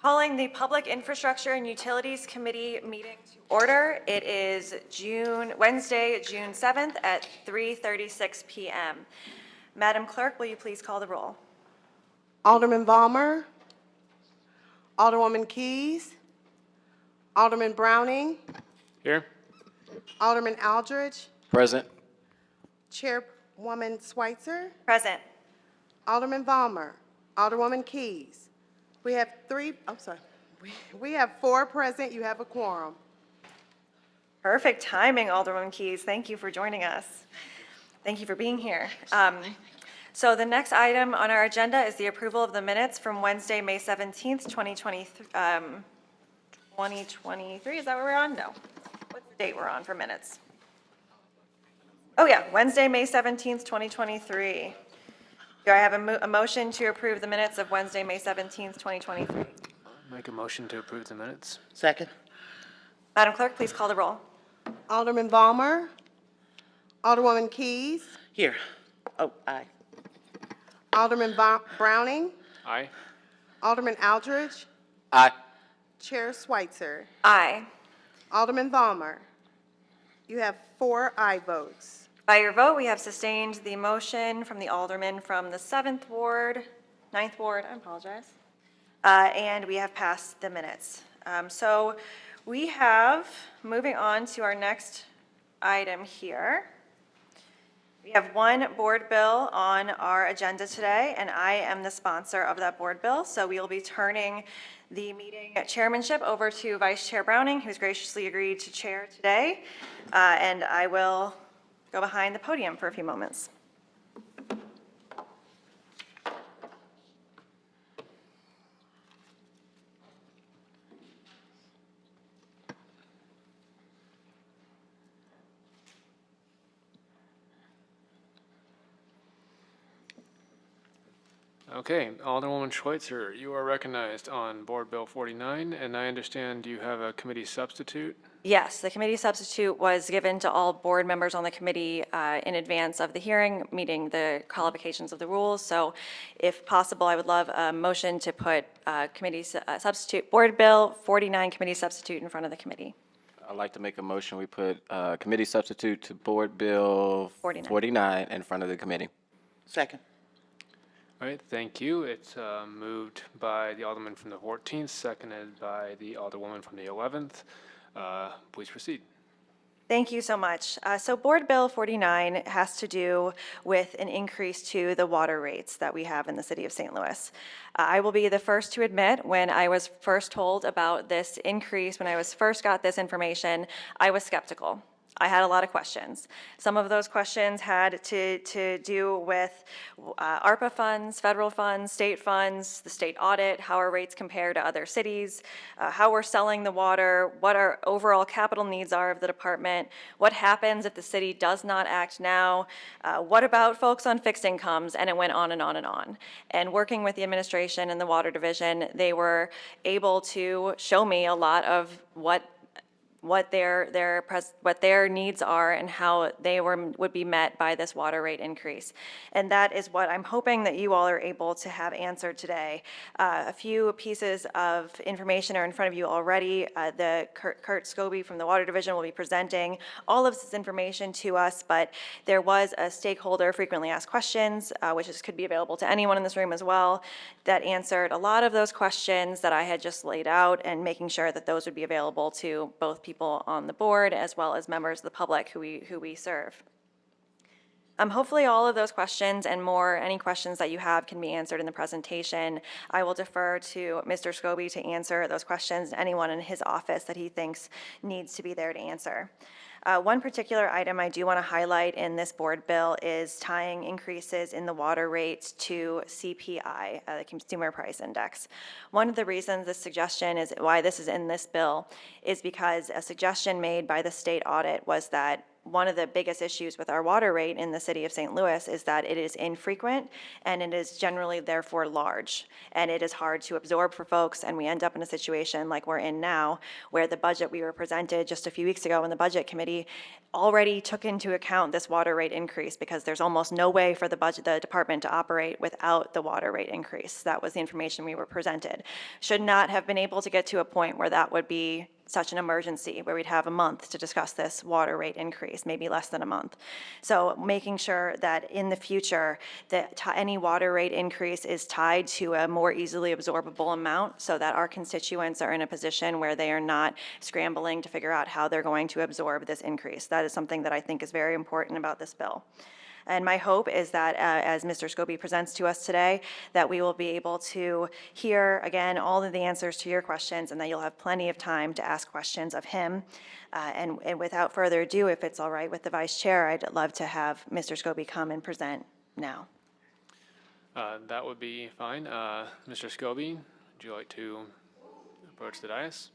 Calling the Public Infrastructure and Utilities Committee meeting to order. It is Wednesday, June 7th at 3:36 p.m. Madam Clerk, will you please call the roll? Alderman Vollmer, Alderwoman Keys, Alderman Browning, Here. Alderman Aldridge, Present. Chairwoman Schweitzer, Present. Alderman Vollmer, Alderwoman Keys. We have we have 4 present. You have a quorum. Perfect timing, Alderwoman Keys. Thank you for joining us. Thank you for being here. So the next item on our agenda is the approval of the minutes from Wednesday, May 17th, 2023. Is that what we're on? No. What's the date we're on for minutes? Oh, yeah, Wednesday, May 17th, 2023. Do I have a motion to approve the minutes of Wednesday, May 17th, 2023? Make a motion to approve the minutes. Second. Madam Clerk, please call the roll. Alderman Vollmer, Alderwoman Keys, Here. Oh, aye. Alderman Browning, Aye. Alderman Aldridge, Aye. Chair Schweitzer, Aye. Alderman Vollmer. You have 4 aye votes. By your vote, we have sustained the motion from the alderman from the 9th Ward, I apologize. And we have passed the minutes. So we have, moving on to our next item here. We have one board bill on our agenda today, and I am the sponsor of that board bill. So we will be turning the meeting chairmanship over to Vice Chair Browning, who's graciously agreed to chair today. And I will go behind the podium for a few moments. Okay, Alderwoman Schweitzer, you are recognized on Board Bill 49, and I understand you have a committee substitute. Yes, the committee substitute was given to all board members on the committee in advance of the hearing, meeting the qualifications of the rules. So if possible, I would love a motion to put committee substitute, Board Bill 49 committee substitute in front of the committee. I'd like to make a motion, we put committee substitute to Board Bill 49 in front of the committee. Second. All right, thank you. It's moved by the Alderman from the 14th, seconded by the Alderwoman from the 11th. Please proceed. Thank you so much. So Board Bill 49 has to do with an increase to the water rates that we have in the city of St. Louis. I will be the first to admit, when I was first told about this increase, when I first got this information, I was skeptical. I had a lot of questions. Some of those questions had to do with ARPA funds, federal funds, state funds, the state audit, how our rates compare to other cities, how we're selling the water, what our overall capital needs are of the department, what happens if the city does not act now, what about folks on fixed incomes, and it went on and on and on. And working with the administration and the water division, they were able to show me a lot of what their needs are and how they would be met by this water rate increase. And that is what I'm hoping that you all are able to have answered today. A few pieces of information are in front of you already. The Kurt Scobie from the Water Division will be presenting all of this information to us, but there was a stakeholder frequently asked questions, which could be available to anyone in this room as well, that answered a lot of those questions that I had just laid out, and making sure that those would be available to both people on the board as well as members of the public who we serve. Hopefully all of those questions and more, any questions that you have, can be answered in the presentation. I will defer to Mr. Scobie to answer those questions, anyone in his office that he thinks needs to be there to answer. One particular item I do want to highlight in this board bill is tying increases in the water rates to CPI, the Consumer Price Index. One of the reasons this suggestion is why this is in this bill is because a suggestion made by the state audit was that one of the biggest issues with our water rate in the city of St. Louis is that it is infrequent and it is generally therefore large. And it is hard to absorb for folks, and we end up in a situation like we're in now, where the budget we were presented just a few weeks ago in the Budget Committee already took into account this water rate increase, because there's almost no way for the department to operate without the water rate increase. That was the information we were presented. Should not have been able to get to a point where that would be such an emergency, where we'd have a month to discuss this water rate increase, maybe less than a month. So making sure that in the future that any water rate increase is tied to a more easily absorbable amount, so that our constituents are in a position where they are not scrambling to figure out how they're going to absorb this increase. That is something that I think is very important about this bill. And my hope is that as Mr. Scobie presents to us today, that we will be able to hear, again, all of the answers to your questions, and that you'll have plenty of time to ask questions of him. And without further ado, if it's all right with the Vice Chair, I'd love to have Mr. Scobie come and present now. That would be fine. Mr. Scobie, would you like to approach the dais?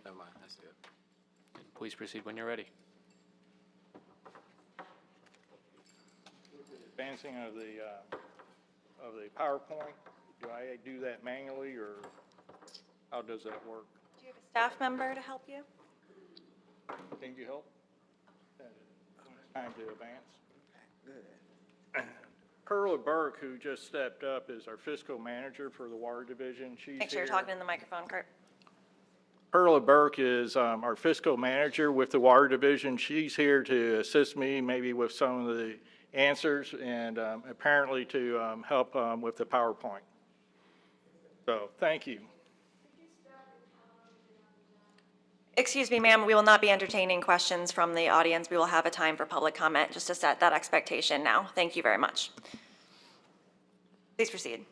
Never mind, that's it. And please proceed when you're ready. Advancing of the PowerPoint, do I do that manually, or how does that work? Do you have a staff member to help you? Can you help? Time to advance. Good. Perla Burke, who just stepped up, is our fiscal manager for the Water Division. She's Make sure you're here. talking in the microphone, Kurt. Perla Burke is our fiscal manager with the Water Division. She's here to assist me maybe with some of the answers, and apparently to help with the PowerPoint. So thank you. Excuse me, ma'am, we will not be entertaining questions from the audience. We will have a time for public comment, just to set that expectation now. Thank you very much. Please proceed.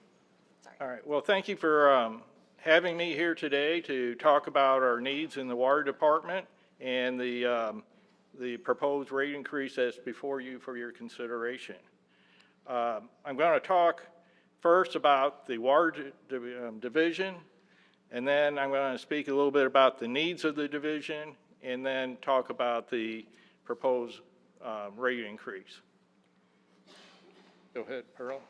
All right. Well, thank you for having me here today to talk about our needs in the water department and the proposed rate increase that's before you for your consideration. I'm going to talk first about the water division, and then I'm going to speak a little bit about the needs of the division, and then talk about the proposed rate increase. Go ahead, Pearl.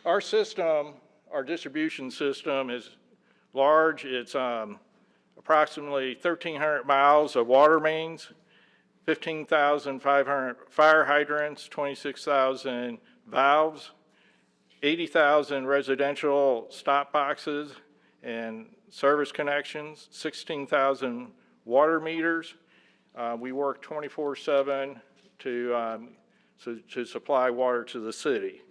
Our system, our distribution system is large. It's approximately 1,300 miles of water mains, 15,500 fire hydrants, 26,000 valves, 80,000 residential stop boxes and service connections, 16,000 water meters. We work 24/7 to supply water to the city.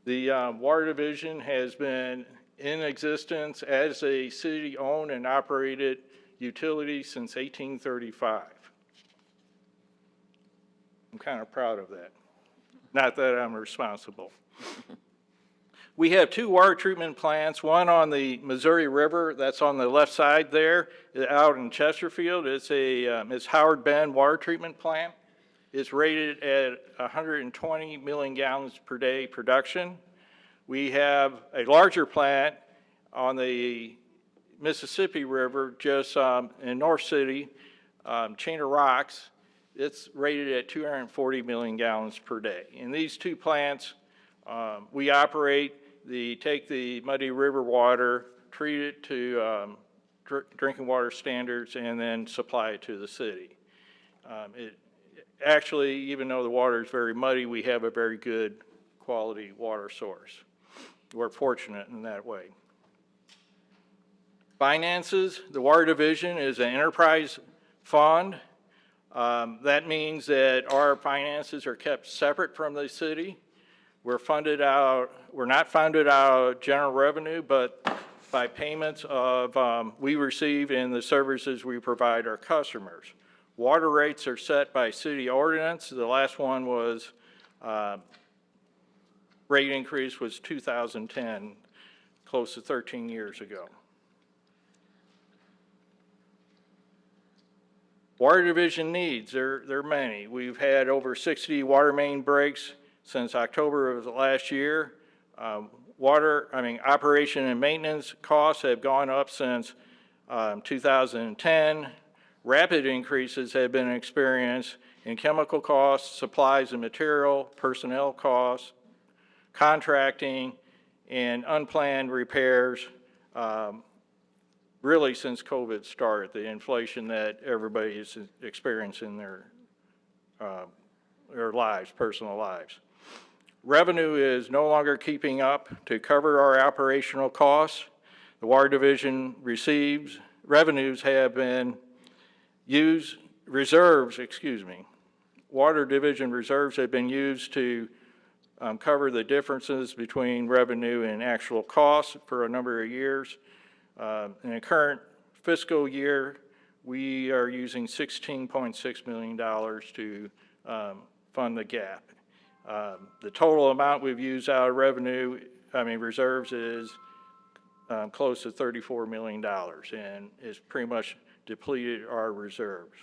The Water Division has been in existence as a city-owned and operated utility since 1835. I'm kind of proud of that. Not that I'm responsible. We have two water treatment plants, one on the Missouri River, that's on the left side there, out in Chesterfield. It's Howard Bend Water Treatment Plant. It's rated at 120 million gallons per day production. We have a larger plant on the Mississippi River, just in North City, Chain of Rocks. It's rated at 240 million gallons per day. In these two plants, we operate, take the Muddy River water, treat it to drinking water standards, and then supply it to the city. Actually, even though the water is very muddy, we have a very good quality water source. We're fortunate in that way. Finances, the Water Division is an enterprise fund. That means that our finances are kept separate from the city. We're not funded out of general revenue, but by payments we receive in the services we provide our customers. Water rates are set by city ordinance. The last one was, rate increase was 2010, close to 13 years ago. Water Division needs, there are many. We've had over 60 water main breaks since October of last year. Operation and maintenance costs have gone up since 2010. Rapid increases have been experienced in chemical costs, supplies and material, personnel costs, contracting, and unplanned repairs, really since COVID started, the inflation that everybody is experiencing in their lives, personal lives. Revenue is no longer keeping up to cover our operational costs. The Water Division revenues have been used, Water Division reserves have been used to cover the differences between revenue and actual costs for a number of years. In the current fiscal year, we are using $16.6 million to fund the gap. The total amount we've used out of reserves is close to $34 million, and it's pretty much depleted our reserves.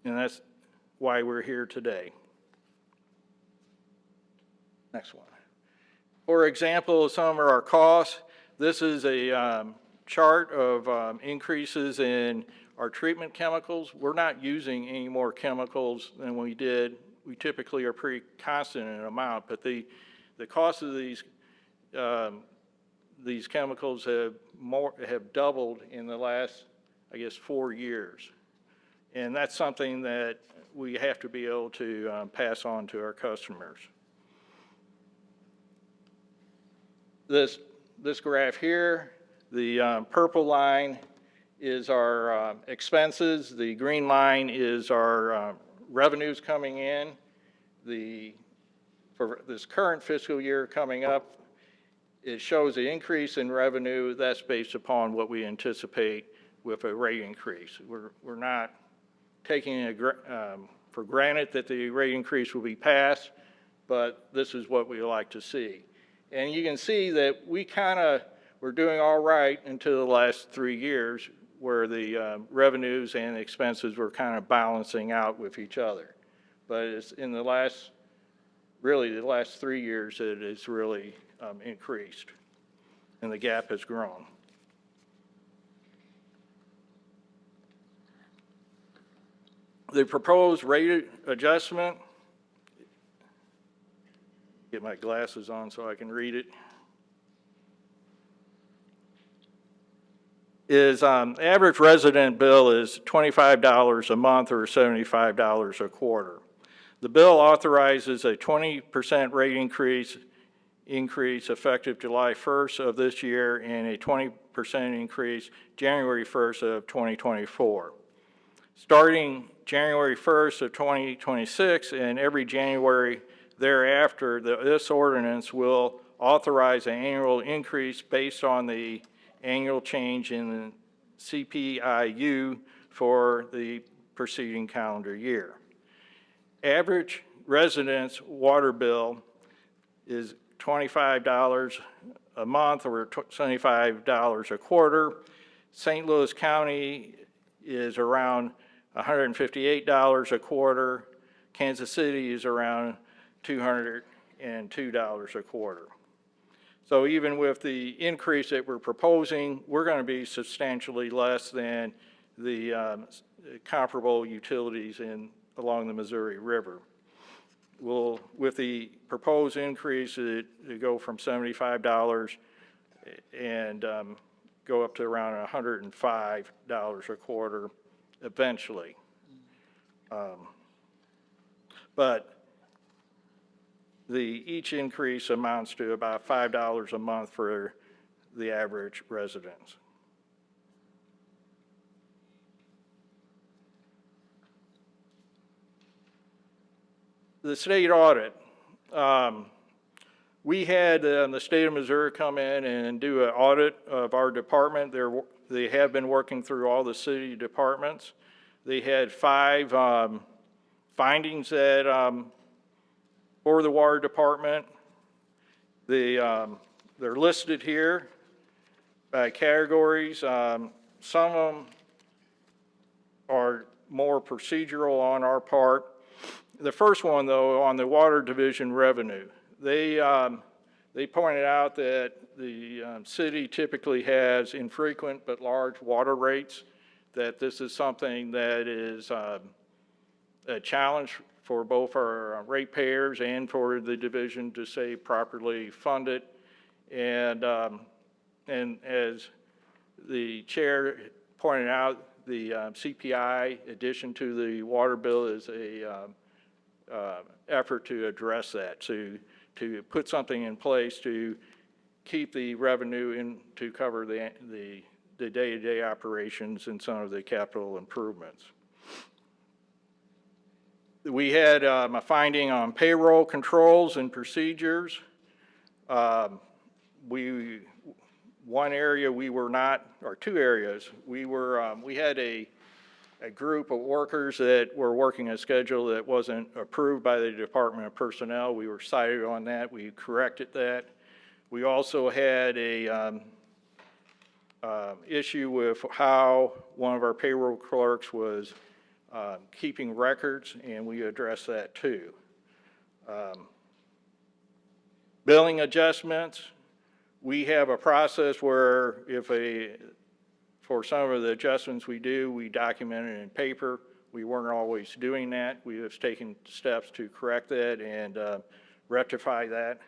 And that's why we're here today. Next one. For example, some of our costs, this is a chart of increases in our treatment chemicals. We're not using any more chemicals than we did. We typically are pretty constant in amount, but the cost of these chemicals have doubled in the last, I guess, 4 years. And that's something that we have to be able to pass on to our customers. This graph here, the purple line is our expenses. The green line is our revenues coming in. For this current fiscal year coming up, it shows the increase in revenue. That's based upon what we anticipate with a rate increase. We're not taking it for granted that the rate increase will be passed, but this is what we like to see. And you can see that we're doing all right until the last 3 years, where the revenues and expenses were kind of balancing out with each other. But it's in the last 3 years that it has really increased, and the gap has grown. The proposed rate adjustment, get my glasses on so I can read it, is average resident bill is $25 a month or $75 a quarter. The bill authorizes a 20% rate increase effective July 1st of this year and a 20% increase January 1st of 2024. Starting January 1st of 2026 and every January thereafter, this ordinance will authorize an annual increase based on the annual change in the CPIU for the preceding calendar year. Average residents' water bill is $25 a month or $75 a quarter. St. Louis County is around $158 a quarter. Kansas City is around $202 a quarter. So even with the increase that we're proposing, we're going to be substantially less than the comparable utilities along the Missouri River. With the proposed increase, to go from $75 and go up to around $105 a quarter eventually. But each increase amounts to about $5 a month for the average residents. The state audit. We had the state of Missouri come in and do an audit of our department. They have been working through all the city departments. They had 5 findings that for the water department. They're listed here by categories. Some of them are more procedural on our part. The first one, though, on the Water Division revenue, they They pointed out that the city typically has infrequent but large water rates, that this is something that is a challenge for both our ratepayers and for the division to stay properly funded. And as the chair pointed out, the CPI addition to the water bill is a effort to address that, to put something in place to keep the revenue in to cover the day-to-day operations and some of the capital improvements. We had a finding on payroll controls and procedures. One area we were not, or two areas, we had a group of workers that were working a schedule that wasn't approved by the Department of Personnel. We were cited on that. We corrected that. We also had a issue with how one of our payroll clerks was keeping records, and we addressed that too. Billing adjustments, we have a process where for some of the adjustments we do, we document it in paper. We weren't always doing that. We have taken steps to correct that and rectify that.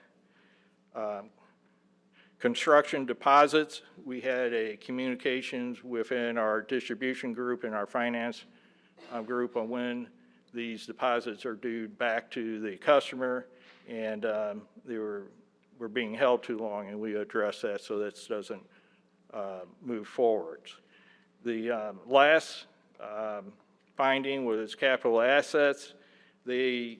Construction deposits, we had a communications within our distribution group and our finance group on when these deposits are due back to the customer, and they were being held too long, and we addressed that so that doesn't move forwards. The last finding was capital assets. They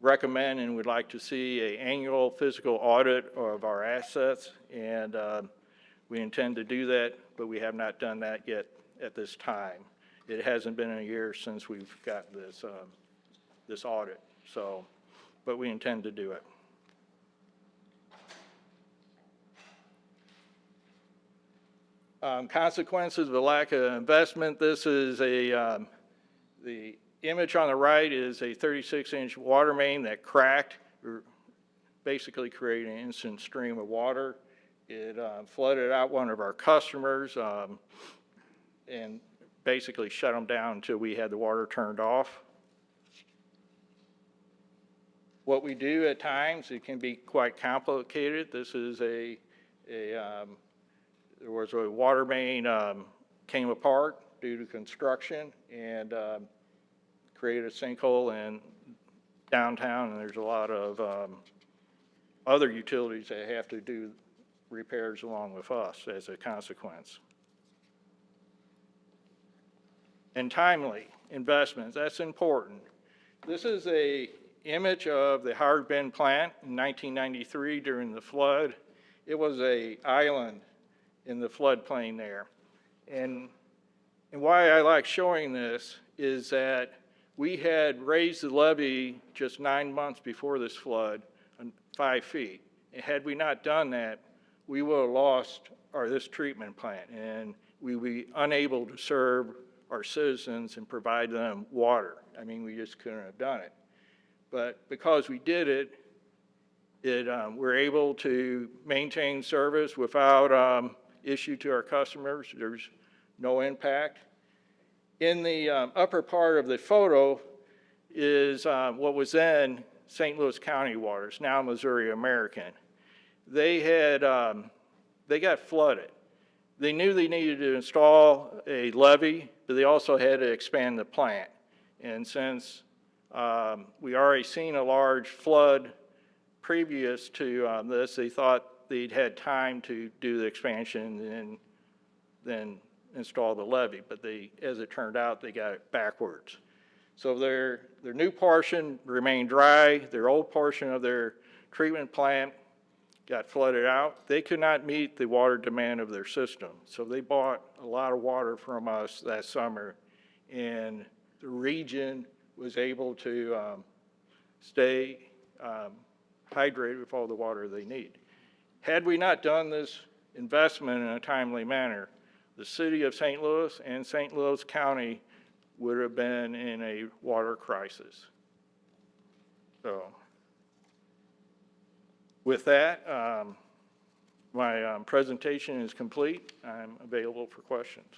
recommend and would like to see an annual physical audit of our assets, and we intend to do that, but we have not done that yet at this time. It hasn't been a year since we've got this audit, so, but we intend to do it. Consequences of a lack of investment. This is the image on the right is a 36-inch water main that cracked, basically creating an instant stream of water. It flooded out one of our customers and basically shut them down until we had the water turned off. What we do at times, it can be quite complicated. This is there was a water main came apart due to construction and created a sinkhole in downtown, and there's a lot of other utilities that have to do repairs along with us as a consequence. And timely investments, that's important. This is an image of the Howard Bend plant in 1993 during the flood. It was an island in the floodplain there. And why I like showing this is that we had raised the levee just 9 months before this flood 5 feet. And had we not done that, we would have lost this treatment plant, and we would be unable to serve our citizens and provide them water. I mean, we just couldn't have done it. But because we did it, we're able to maintain service without issue to our customers. There's no impact. In the upper part of the photo is what was then St. Louis County Waters, now Missouri American. They got flooded. They knew they needed to install a levee, but they also had to expand the plant. And since we already seen a large flood previous to this, they thought they'd had time to do the expansion and then install the levee. But as it turned out, they got it backwards. So their new portion remained dry. Their old portion of their treatment plant got flooded out. They could not meet the water demand of their system. So they bought a lot of water from us that summer, and the region was able to stay hydrated with all the water they need. Had we not done this investment in a timely manner, the city of St. Louis and St. Louis County would have been in a water crisis. So With that, my presentation is complete. I'm available for questions.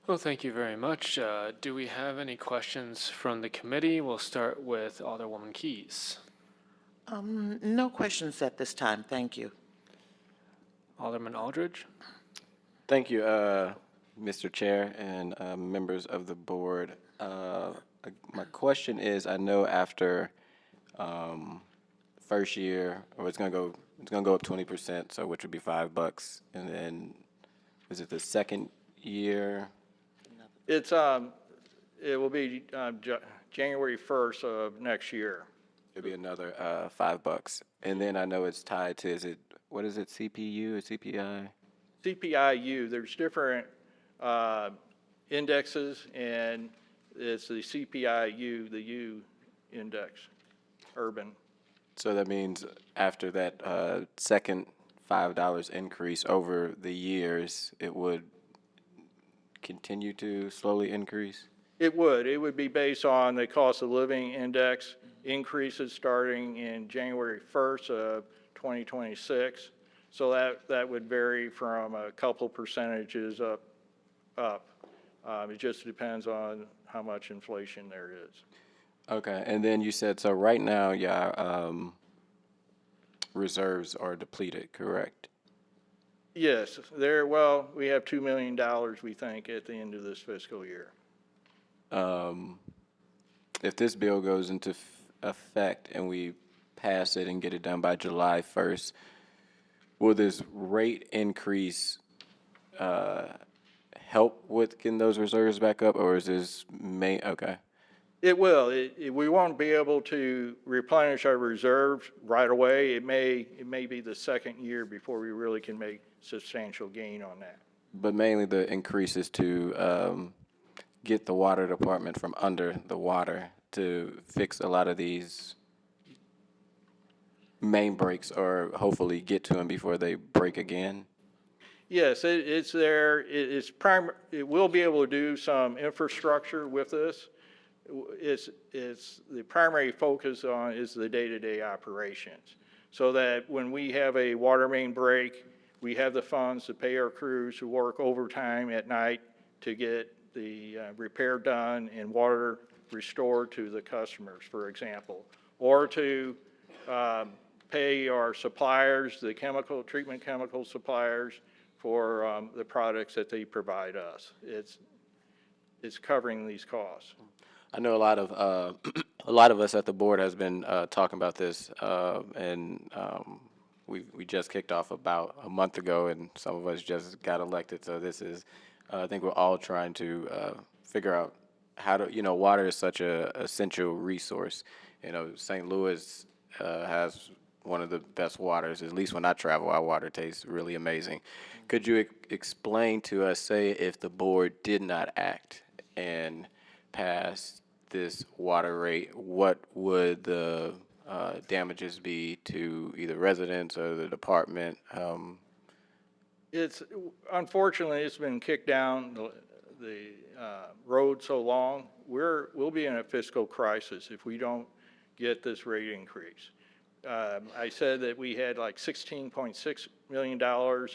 Well, thank you very much. Do we have any questions from the committee? We'll start with Alderwoman Keys. No questions at this time, thank you. Alderman Aldridge? Thank you, Mr. Chair and members of the board. My question is, I know after first year, or it's gonna go up 20%, so which would be $5, and then is it the second year? It's, it will be January 1st of next year. It'd be another $5, and then I know it's tied to what is it, CPU or CPI? CPI-U, there's different indexes, and it's the CPI-U, the U index, urban. So that means after that second $5 increase over the years, it would continue to slowly increase? It would be based on the cost of living index increases starting in January 1st of 2026. So that would vary from a couple percentages up. It just depends on how much inflation there is. Okay, and then you said, so right now, yeah, reserves are depleted, correct? Yes, we have $2 million, we think, at the end of this fiscal year. If this bill goes into effect and we pass it and get it done by July 1st, will this rate increase help with getting those reserves back up, or is this okay? It will. We won't be able to replenish our reserves right away. It may be the second year before we really can make substantial gain on that. But mainly the increase is to get the water department from under the water to fix a lot of these main breaks, or hopefully get to them before they break again. Yes, it's there. It will be able to do some infrastructure with this. It's the primary focus on is the day-to-day operations, so that when we have a water main break, we have the funds to pay our crews who work overtime at night to get the repair done and water restored to the customers, for example, or to pay our suppliers, the treatment chemical suppliers, for the products that they provide us. It's covering these costs. I know a lot of us at the board has been talking about this, and we just kicked off about a month ago, and some of us just got elected. So this is, I think we're all trying to figure out how to, water is such a essential resource. St. Louis has one of the best waters. At least when I travel, our water tastes really amazing. Could you explain to us, say, if the board did not act and pass this water rate, what would the damages be to either residents or the department? Unfortunately, it's been kicked down the road so long. We'll be in a fiscal crisis if we don't get this rate increase. I said that we had like $16.6 million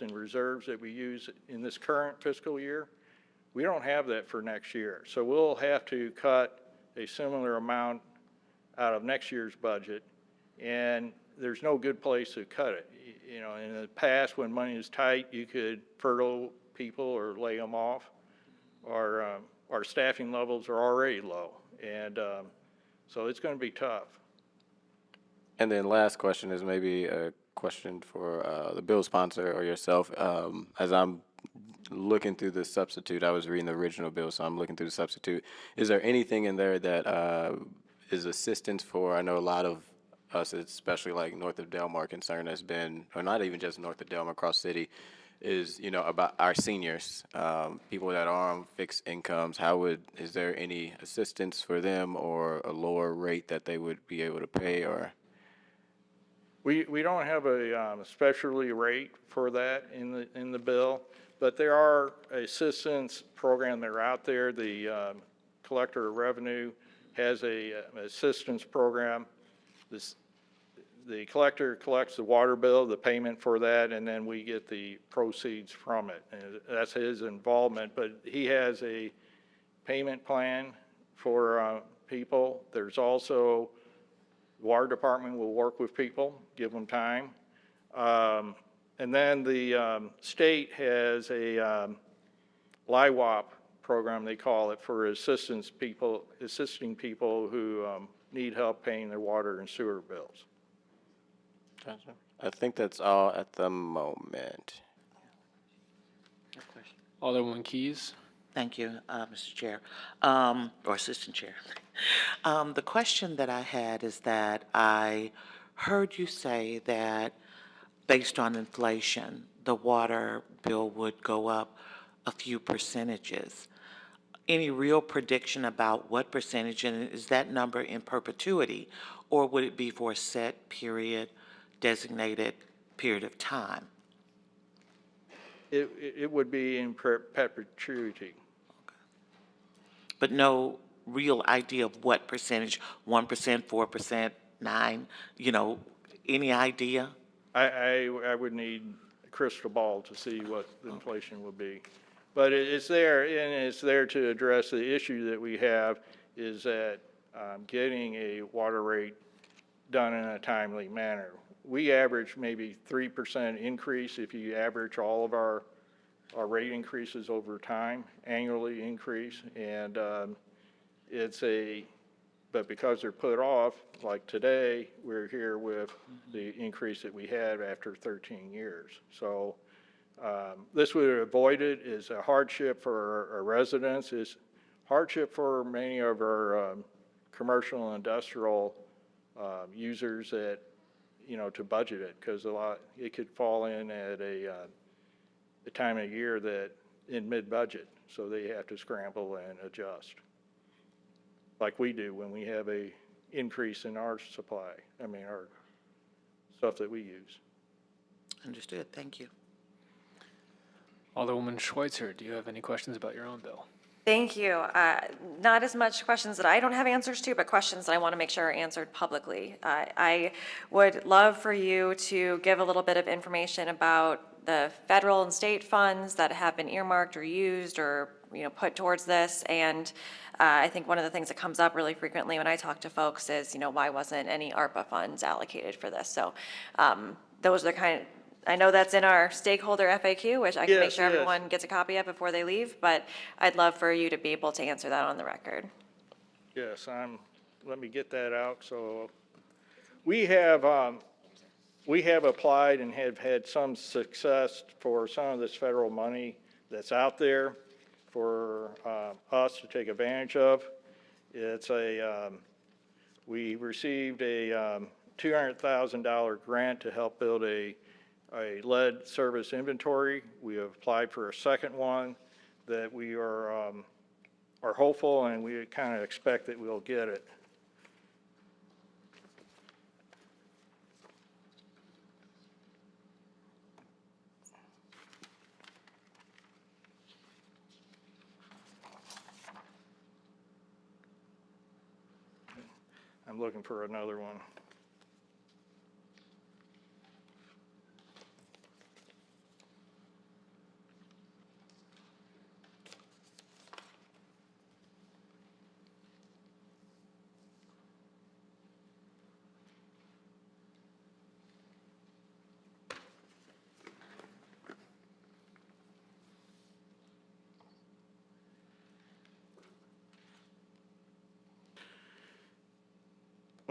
in reserves that we use in this current fiscal year. We don't have that for next year. So we'll have to cut a similar amount out of next year's budget, and there's no good place to cut it. In the past, when money is tight, you could furlough people or lay them off. Our staffing levels are already low, and so it's going to be tough. And then last question is maybe a question for the bill sponsor or yourself. As I'm looking through the substitute, I was reading the original bill, so I'm looking through the substitute. Is there anything in there that is assistance for, I know a lot of us, especially like north of Delmar, concern has been, or not even just north of Delmar, across city, is, about our seniors, people that are on fixed incomes. Is there any assistance for them or a lower rate that they would be able to pay, or? We don't have a specialty rate for that in the bill, but there are assistance programs that are out there. The Collector of Revenue has a assistance program. the collector collects the water bill, the payment for that, and then we get the proceeds from it. And that's his involvement, but he has a payment plan for people. There's also, the water department will work with people, give them time. And then the state has a LIWOP program, they call it, for assisting people who need help paying their water and sewer bills. Gotcha. I think that's all at the moment. Alderwoman Keys. Thank you, Mr. Chair, or Assistant Chair. The question that I had is that I heard you say that based on inflation, the water bill would go up a few percentages. Any real prediction about what percentage, and is that number in perpetuity, or would it be for a set period, designated period of time? It would be in perpetuity. But no real idea of what percentage, 1%, 4%, 9%, any idea? I would need a crystal ball to see what the inflation will be. But it's there, and it's there to address the issue that we have, is that getting a water rate done in a timely manner. We average maybe 3% increase if you average all of our rate increases over time, annually increase, and but because they're put off, like today, we're here with the increase that we had after 13 years. So this would avoid it. Is a hardship for our residents, is hardship for many of our commercial and industrial users that, to budget it, because it could fall in at a time of year that in mid-budget, so they have to scramble and adjust, like we do when we have a increase in our supply. Our stuff that we use. Understood, thank you. Alderwoman Schweitzer, do you have any questions about your own bill? Thank you. Not as much questions that I don't have answers to, but questions that I want to make sure are answered publicly. I would love for you to give a little bit of information about the federal and state funds that have been earmarked or used or put towards this. And I think one of the things that comes up really frequently when I talk to folks is, why wasn't any ARPA funds allocated for this? So those are I know that's in our stakeholder FAQ, which I can make sure Yes. everyone gets a copy of before they leave, but I'd love for you to be able to answer that on the record. Yes, let me get that out. So we have applied and have had some success for some of this federal money that's out there for us to take advantage of. We received a $200,000 grant to help build a lead service inventory. We have applied for a second one that we are hopeful, and we kind of expect that we'll get it. I'm looking for another one.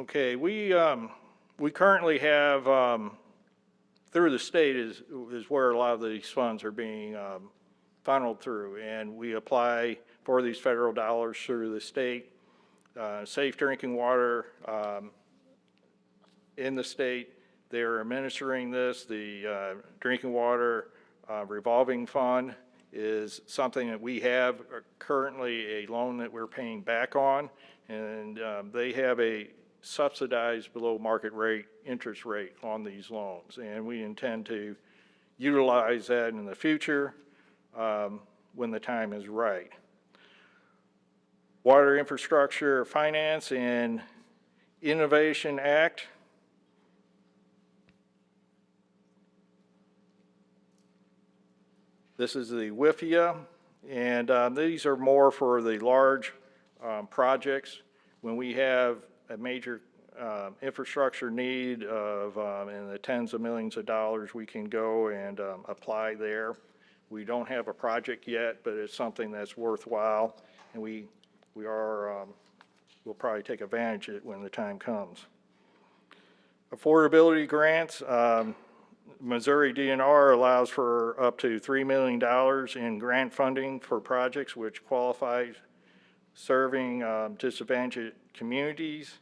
Okay, we currently have, through the state is where a lot of these funds are being funneled through, and we apply for these federal dollars through the state. Safe drinking water in the state, they're administering this. The drinking water revolving fund is something that we have currently a loan that we're paying back on, and they have a subsidized below market rate interest rate on these loans, and we intend to utilize that in the future when the time is right. Water Infrastructure Finance and Innovation Act. This is the WIFIA, and these are more for the large projects. When we have a major infrastructure need of in the tens of millions of dollars, we can go and apply there. We don't have a project yet, but it's something that's worthwhile, and we'll probably take advantage of it when the time comes. Affordability grants, Missouri DNR allows for up to $3 million in grant funding for projects which qualify serving disadvantaged communities.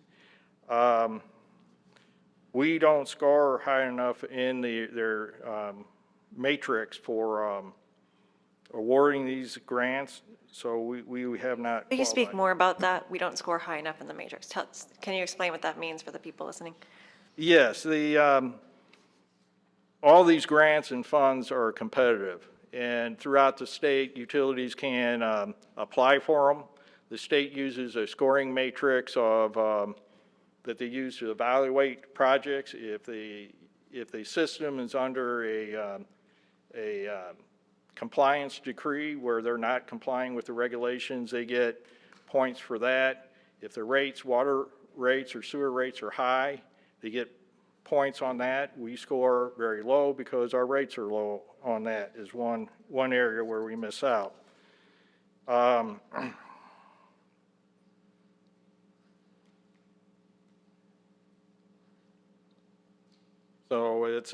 We don't score high enough in their matrix for awarding these grants, so we have not Will you speak qualified. more about that? We don't score high enough in the matrix. Can you explain what that means for the people listening? Yes, all these grants and funds are competitive, and throughout the state, utilities can apply for them. The state uses a scoring matrix of that they use to evaluate projects. If the system is under a compliance decree where they're not complying with the regulations, they get points for that. If the rates, water rates or sewer rates are high, they get points on that. We score very low because our rates are low on that is one area where we miss out. So it's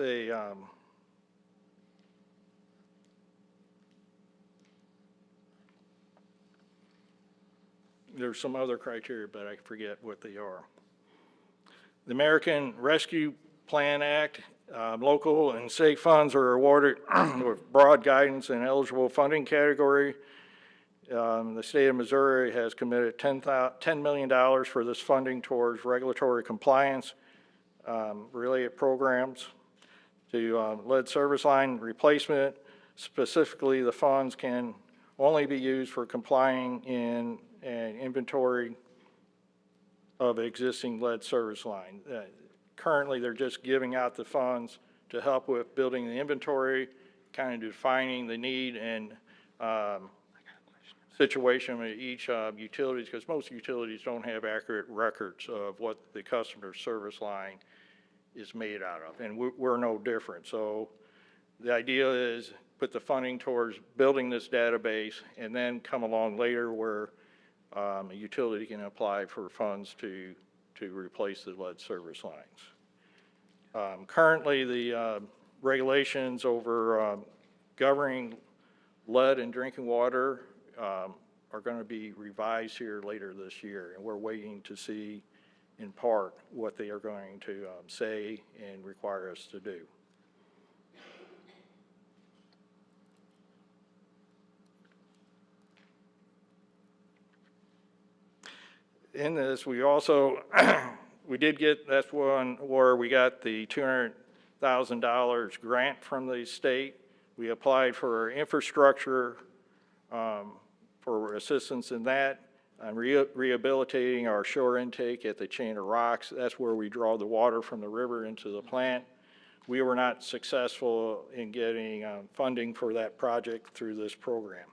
there's some other criteria, but I forget what they are. The American Rescue Plan Act, local and state funds are awarded with broad guidance and eligible funding category. The state of Missouri has committed $10 million for this funding towards regulatory compliance related programs to lead service line replacement. Specifically, the funds can only be used for complying in an inventory of existing lead service line. Currently, they're just giving out the funds to help with building the inventory, kind of defining the need and situation with each utilities, because most utilities don't have accurate records of what the customer service line is made out of, and we're no different. So the idea is put the funding towards building this database and then come along later where a utility can apply for funds to replace the lead service lines. Currently, the regulations over governing lead in drinking water are going to be revised here later this year, and we're waiting to see in part what they are going to say and require us to do. In this, we also, we did get, that's one where we got the $200,000 grant from the state. We applied for infrastructure for assistance in that. I'm rehabilitating our shore intake at the Chain of Rocks. That's where we draw the water from the river into the plant. We were not successful in getting funding for that project through this program.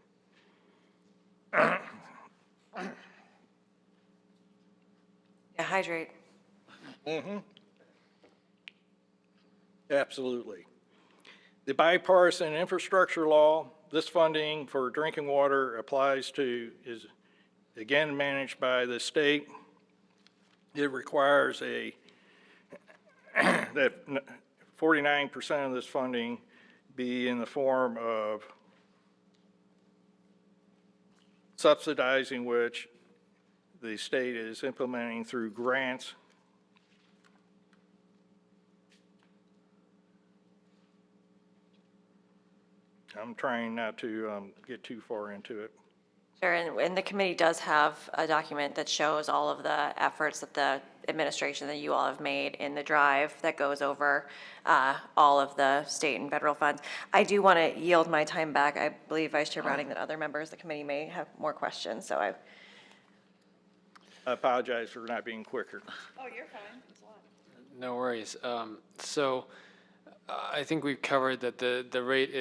Yeah, hydrate. Absolutely. The bipartisan infrastructure law, this funding for drinking water applies to, is again managed by the state. It requires that 49% of this funding be in the form of subsidizing, which the state is implementing through grants. I'm trying not to get too far into it. Sure, and the committee does have a document that shows all of the efforts that the administration that you all have made in the drive that goes over all of the state and federal funds. I do want to yield my time back. I believe, Vice Chair Browning, that other members of the committee may have more questions, so I apologize for not being quicker. Oh, you're fine. No worries. So I think we've covered that the rate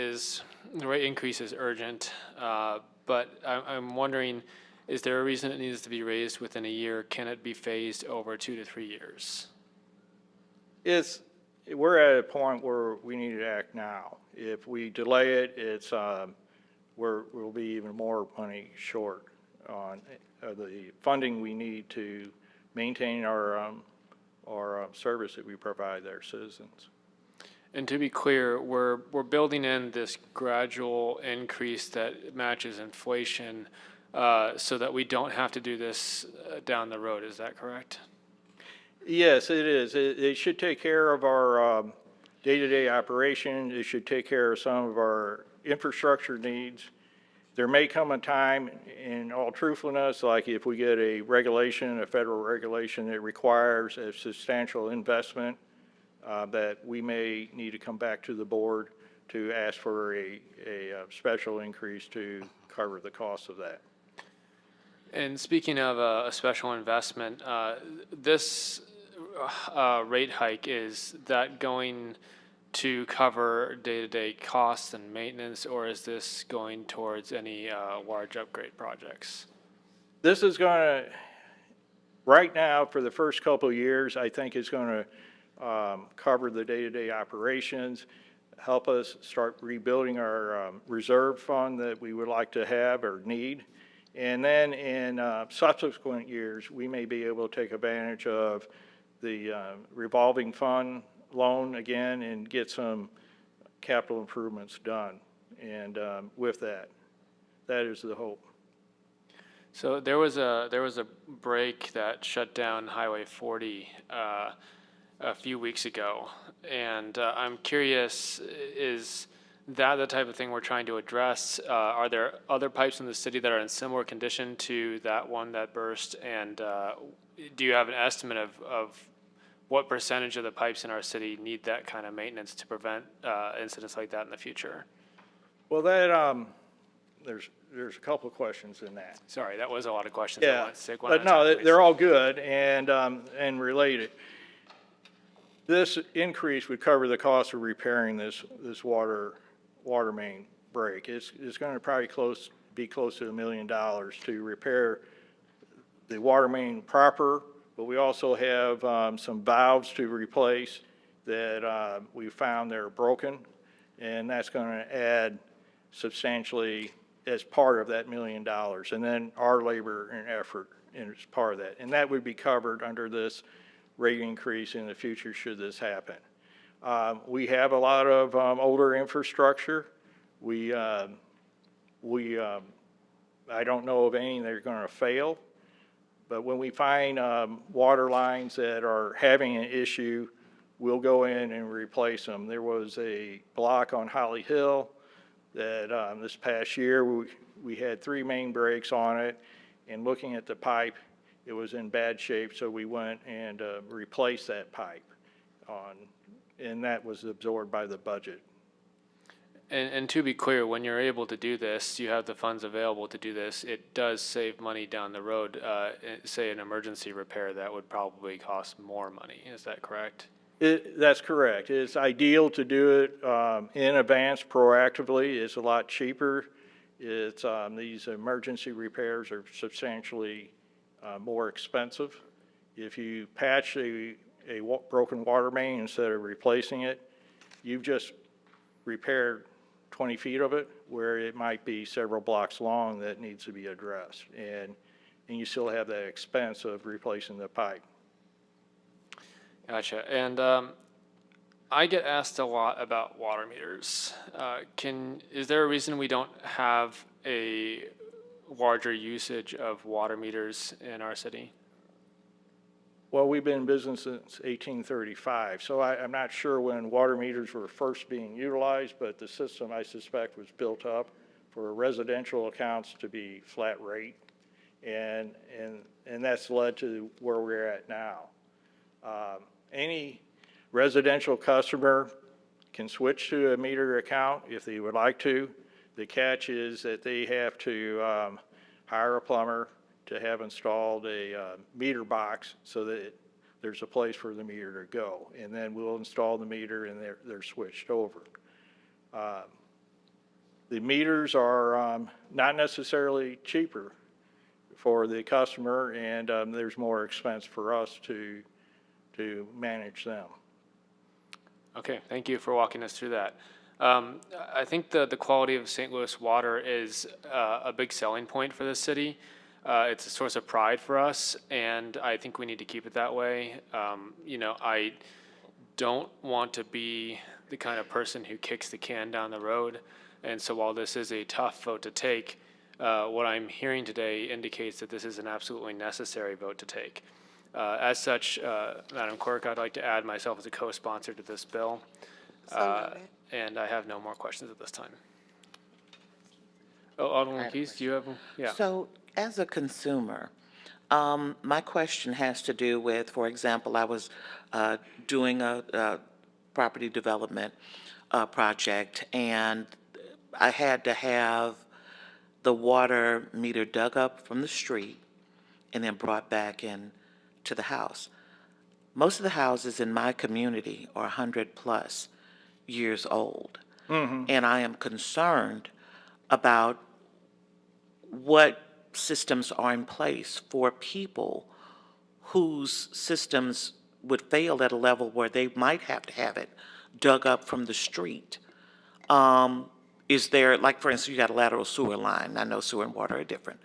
increase is urgent, but I'm wondering, is there a reason it needs to be raised within a year? Can it be phased over 2 to 3 years? We're at a point where we need to act now. If we delay it, we'll be even more money short on the funding we need to maintain our service that we provide our citizens. And to be clear, we're building in this gradual increase that matches inflation, so that we don't have to do this down the road. Is that correct? Yes, it is. It should take care of our day-to-day operation. It should take care of some of our infrastructure needs. There may come a time, in all truthfulness, like if we get a federal regulation that requires a substantial investment, that we may need to come back to the board to ask for a special increase to cover the cost of that. And speaking of a special investment, this rate hike, is that going to cover day-to-day costs and maintenance, or is this going towards any large upgrade projects? This is going to, right now, for the first couple of years, I think it's going to cover the day-to-day operations, help us start rebuilding our reserve fund that we would like to have or need. And then in subsequent years, we may be able to take advantage of the revolving fund loan again and get some capital improvements done. And with that is the hope. So there was a break that shut down Highway 40 a few weeks ago, and I'm curious, is that the type of thing we're trying to address? Are there other pipes in the city that are in similar condition to that one that burst? And do you have an estimate of what percentage of the pipes in our city need that kind of maintenance to prevent incidents like that in the future? Well, that there's a couple of questions in that. Sorry, that was a lot of questions. I Yeah, want to take one at but a no, time, please. they're all good and related. This increase would cover the cost of repairing this water main break. It's going to probably be close to $1 million to repair the water main proper, but we also have some valves to replace that we found they're broken, and that's going to add substantially as part of that $1 million. And then our labor and effort is part of that. And that would be covered under this rate increase in the future should this happen. We have a lot of older infrastructure. I don't know of any that are going to fail, but when we find water lines that are having an issue, we'll go in and replace them. There was a block on Holly Hill that this past year we had 3 main breaks on it, and looking at the pipe, it was in bad shape, so we went and replaced that pipe, and that was absorbed by the budget. And to be clear, when you're able to do this, you have the funds available to do this, it does save money down the road. Say an emergency repair, that would probably cost more money. Is that correct? That's correct. It's ideal to do it in advance proactively. It's a lot cheaper. These emergency repairs are substantially more expensive. If you patch a broken water main instead of replacing it, you've just repaired 20 feet of it, where it might be several blocks long that needs to be addressed. And you still have that expense of replacing the pipe. Gotcha. And I get asked a lot about water meters. Is there a reason we don't have a larger usage of water meters in our city? Well, we've been in business since 1835, so I'm not sure when water meters were first being utilized, but the system, I suspect, was built up for residential accounts to be flat rate, and that's led to where we're at now. Any residential customer can switch to a meter account if they would like to. The catch is that they have to hire a plumber to have installed a meter box so that there's a place for the meter to go. And then we'll install the meter and they're switched over. The meters are not necessarily cheaper for the customer, and there's more expense for us to manage them. Okay, thank you for walking us through that. I think the quality of St. Louis water is a big selling point for this city. It's a source of pride for us, and I think we need to keep it that way. I don't want to be the kind of person who kicks the can down the road. And so while this is a tough vote to take, what I'm hearing today indicates that this is an absolutely necessary vote to take. As such, Madam Clerk, I'd like to add myself as a co-sponsor to this bill. And I have no more questions at this time. Oh, Alderman Keys, do you have, yeah. So, as a consumer, my question has to do with, for example, I was doing a property development project, and I had to have the water meter dug up from the street and then brought back in to the house. Most of the houses in my community are 100+ years old. And I am concerned about what systems are in place for people whose systems would fail at a level where they might have to have it dug up from the street. Is there, like for instance, you got a lateral sewer line. I know sewer and water are different.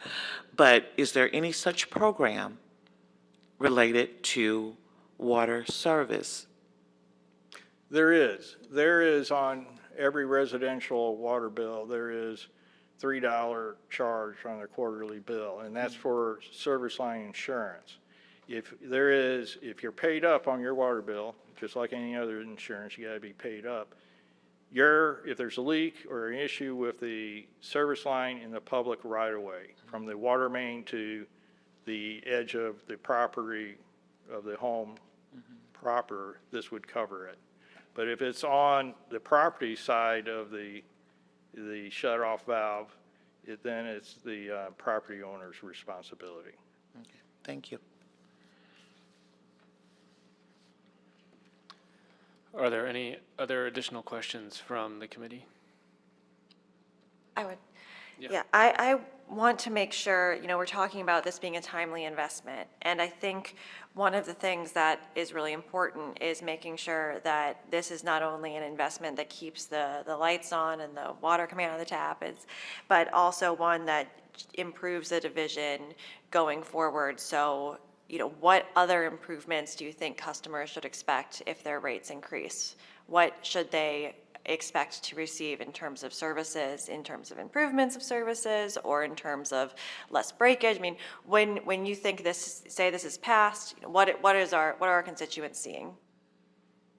But is there any such program related to water service? There is. There is on every residential water bill, there is $3 charge on a quarterly bill, and that's for service line insurance. If you're paid up on your water bill, just like any other insurance, you gotta be paid up. If there's a leak or an issue with the service line in the public right-of-way, from the water main to the edge of the property of the home proper, this would cover it. But if it's on the property side of the shut-off valve, then it's the property owner's responsibility. Okay, thank you. Are there any other additional questions from the committee? I would, Yeah. yeah, I want to make sure, we're talking about this being a timely investment. And I think one of the things that is really important is making sure that this is not only an investment that keeps the lights on and the water coming out of the tap, but also one that improves the division going forward. So, what other improvements do you think customers should expect if their rates increase? What should they expect to receive in terms of services, in terms of improvements of services, or in terms of less breakage? I mean, when you think this is passed, what are our constituents seeing?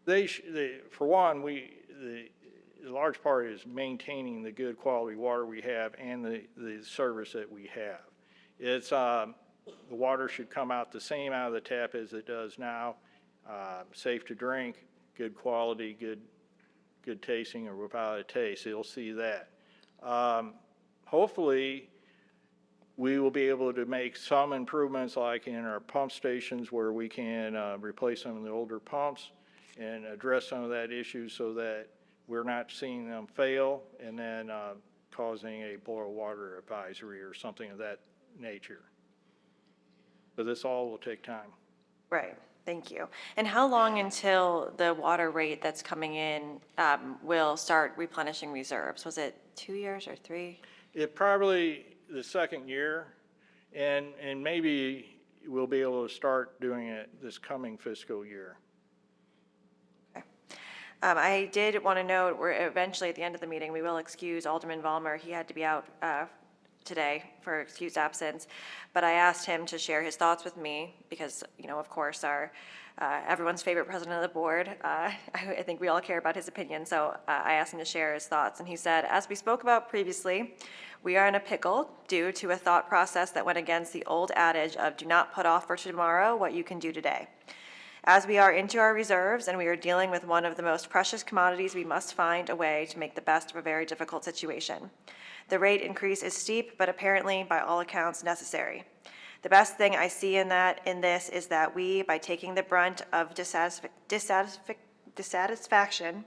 For one, the large part is maintaining the good quality water we have and the service that we have. It's the water should come out the same out of the tap as it does now, safe to drink, good quality, good tasting, or without a taste. You'll see that. Hopefully, we will be able to make some improvements like in our pump stations where we can replace some of the older pumps and address some of that issue so that we're not seeing them fail and then causing a boil water advisory or something of that nature. But this all will take time. Right, thank you. And how long until the water rate that's coming in will start replenishing reserves? Was it 2 years or 3? It probably the second year, and maybe we'll be able to start doing it this coming fiscal year. Okay. I did want to note, we're eventually at the end of the meeting, we will excuse Alderman Vollmer. He had to be out today for excused absence, but I asked him to share his thoughts with me because, of course, our everyone's favorite president of the board, I think we all care about his opinion, so I asked him to share his thoughts, and he said, as we spoke about previously, we are in a pickle due to a thought process that went against the old adage of do not put off for tomorrow what you can do today. As we are into our reserves and we are dealing with one of the most precious commodities, we must find a way to make the best of a very difficult situation. The rate increase is steep, but apparently, by all accounts, necessary. The best thing I see in this is that we, by taking the brunt of dissatisfaction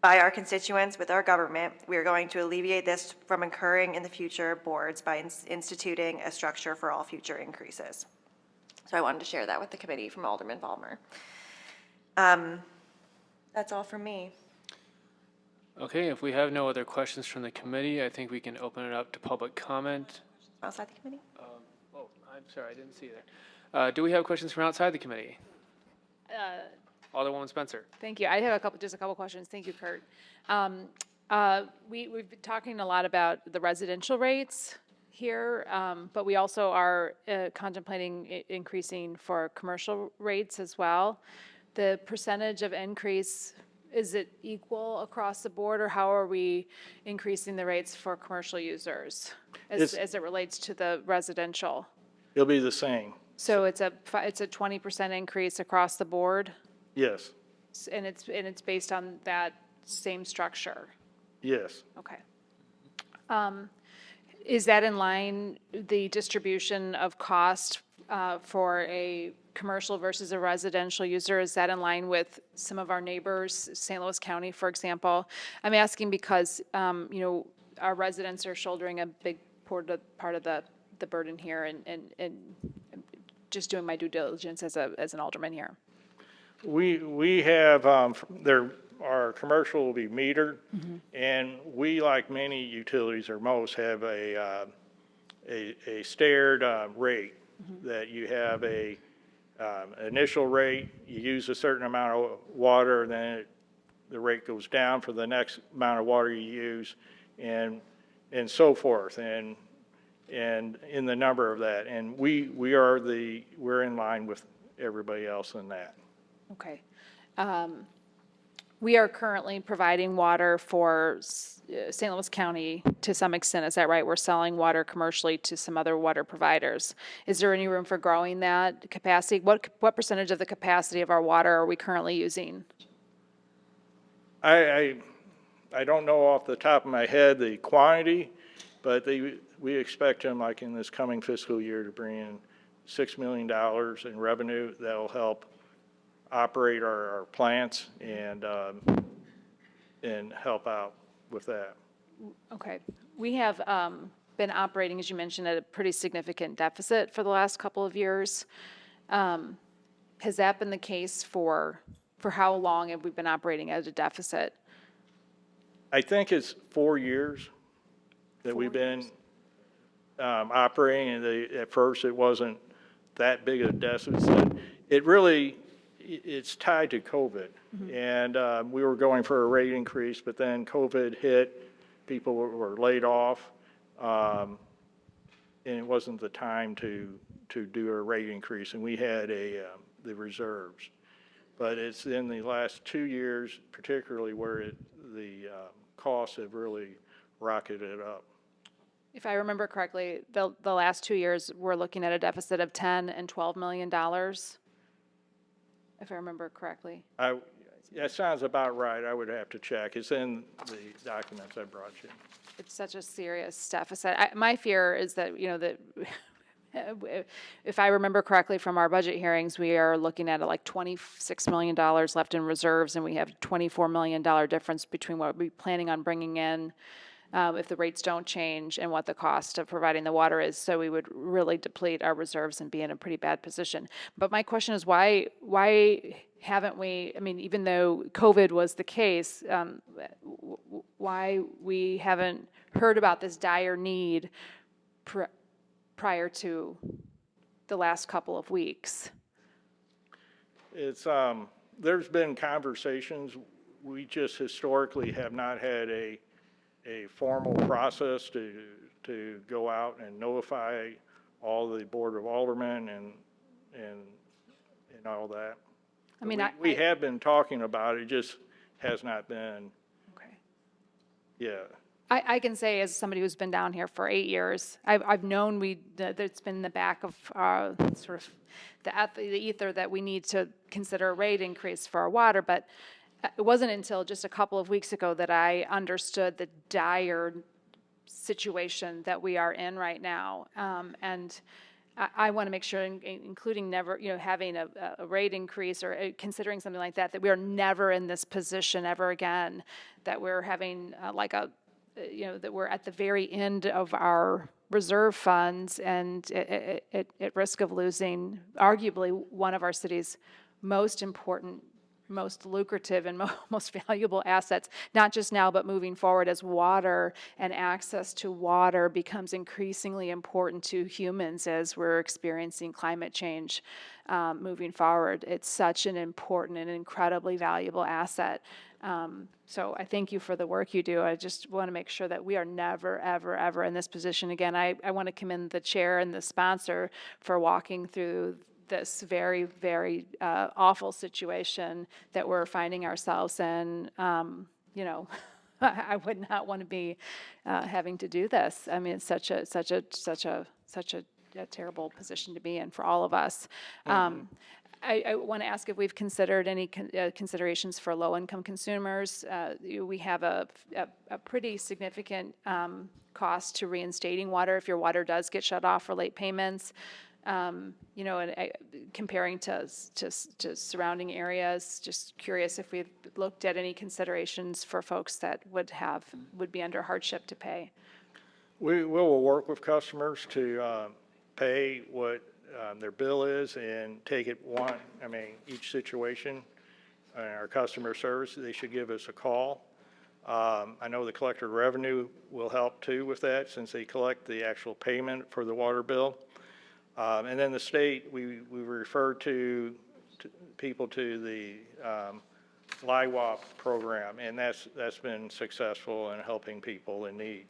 by our constituents with our government, we are going to alleviate this from occurring in the future boards by instituting a structure for all future increases. So I wanted to share that with the committee from Alderman Vollmer. That's all from me. Okay, if we have no other questions from the committee, I think we can open it up to public comment. Outside the committee? Oh, I'm sorry, I didn't see that. Do we have questions from outside the committee? Alderwoman Spencer. Thank you. I have just a couple questions. Thank you, Kurt. We've been talking a lot about the residential rates here, but we also are contemplating increasing for commercial rates as well. The percentage of increase, is it equal across the board, or how are we increasing the rates for commercial users as it relates to the residential? It'll be the same, So it's a 20% increase across the board? yes, And it's based on that same structure? yes. Okay. Is that in line, the distribution of cost for a commercial versus a residential user? Is that in line with some of our neighbors, St. Louis County, for example? I'm asking because, our residents are shouldering a big part of the burden here, and just doing my due diligence as an alderman here. We have, our commercial will be metered, and we, like many utilities or most, have a stared rate that you have a initial rate, you use a certain amount of water, then the rate goes down for the next amount of water you use, and so forth, and in the number of that. And we're in line with everybody else in that. Okay. We are currently providing water for St. Louis County to some extent, is that right? We're selling water commercially to some other water providers. Is there any room for growing that capacity? What percentage of the capacity of our water are we currently using? I don't know off the top of my head the quantity, but we expect them, like in this coming fiscal year, to bring in $6 million in revenue that'll help operate our plants and help out with that. Okay. We have been operating, as you mentioned, at a pretty significant deficit for the last couple of years. Has that been the case for how long have we been operating at a deficit? I think it's 4 years that we've been operating, and at first it wasn't that big a deficit. It's tied to COVID, and we were going for a rate increase, but then COVID hit, people were laid off, and it wasn't the time to do a rate increase, and we had the reserves. But it's in the last 2 years, particularly where the costs have really rocketed up. If I remember correctly, the last 2 years, we're looking at a deficit of $10 and $12 million, if I remember correctly. That sounds about right. I would have to check. It's in the documents I brought you. It's such a serious deficit. My fear is that, that if I remember correctly from our budget hearings, we are looking at like $26 million left in reserves, and we have $24 million difference between what we're planning on bringing in if the rates don't change and what the cost of providing the water is. So we would really deplete our reserves and be in a pretty bad position. But my question is, why haven't we, even though COVID was the case, why we haven't heard about this dire need prior to the last couple of weeks? It's, there's been conversations. We just historically have not had a formal process to go out and notify all the Board of Aldermen and all that. We have been talking about it, just has not been, Okay. yeah. I can say, as somebody who's been down here for 8 years, I've known that it's been in the back of sort of the ether that we need to consider a rate increase for our water, but it wasn't until just a couple of weeks ago that I understood the dire situation that we are in right now. And I want to make sure, including never, having a rate increase or considering something like that, that we are never in this position ever again, that we're having that we're at the very end of our reserve funds and at risk of losing arguably one of our city's most important, most lucrative and most valuable assets, not just now, but moving forward as water and access to water becomes increasingly important to humans as we're experiencing climate change moving forward. It's such an important and incredibly valuable asset. So I thank you for the work you do. I just want to make sure that we are never, ever, ever in this position again. I want to commend the chair and the sponsor for walking through this very, very awful situation that we're finding ourselves in. I would not want to be having to do this. I mean, it's such a terrible position to be in for all of us. I want to ask if we've considered any considerations for low-income consumers. We have a pretty significant cost to reinstating water if your water does get shut off for late payments. And comparing to surrounding areas, just curious if we've looked at any considerations for folks that would be under hardship to pay. We will work with customers to pay what their bill is and take it each situation. Our customer service, they should give us a call. I know the collector of revenue will help too with that since they collect the actual payment for the water bill. And then the state, we refer to people to the LIWAP program, and that's been successful in helping people in need.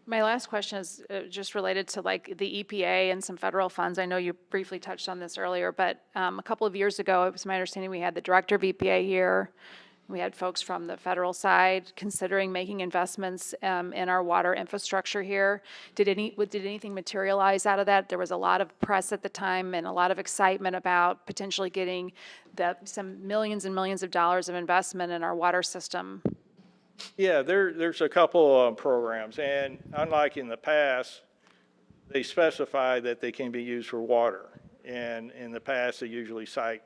My last question is just related to like the EPA and some federal funds. I know you briefly touched on this earlier, but a couple of years ago, it was my understanding we had the director of EPA here. We had folks from the federal side considering making investments in our water infrastructure here. Did anything materialize out of that? There was a lot of press at the time and a lot of excitement about potentially getting some millions and millions of dollars of investment in our water system. Yeah, there's a couple of programs, and unlike in the past, they specify that they can be used for water. And in the past, they usually cite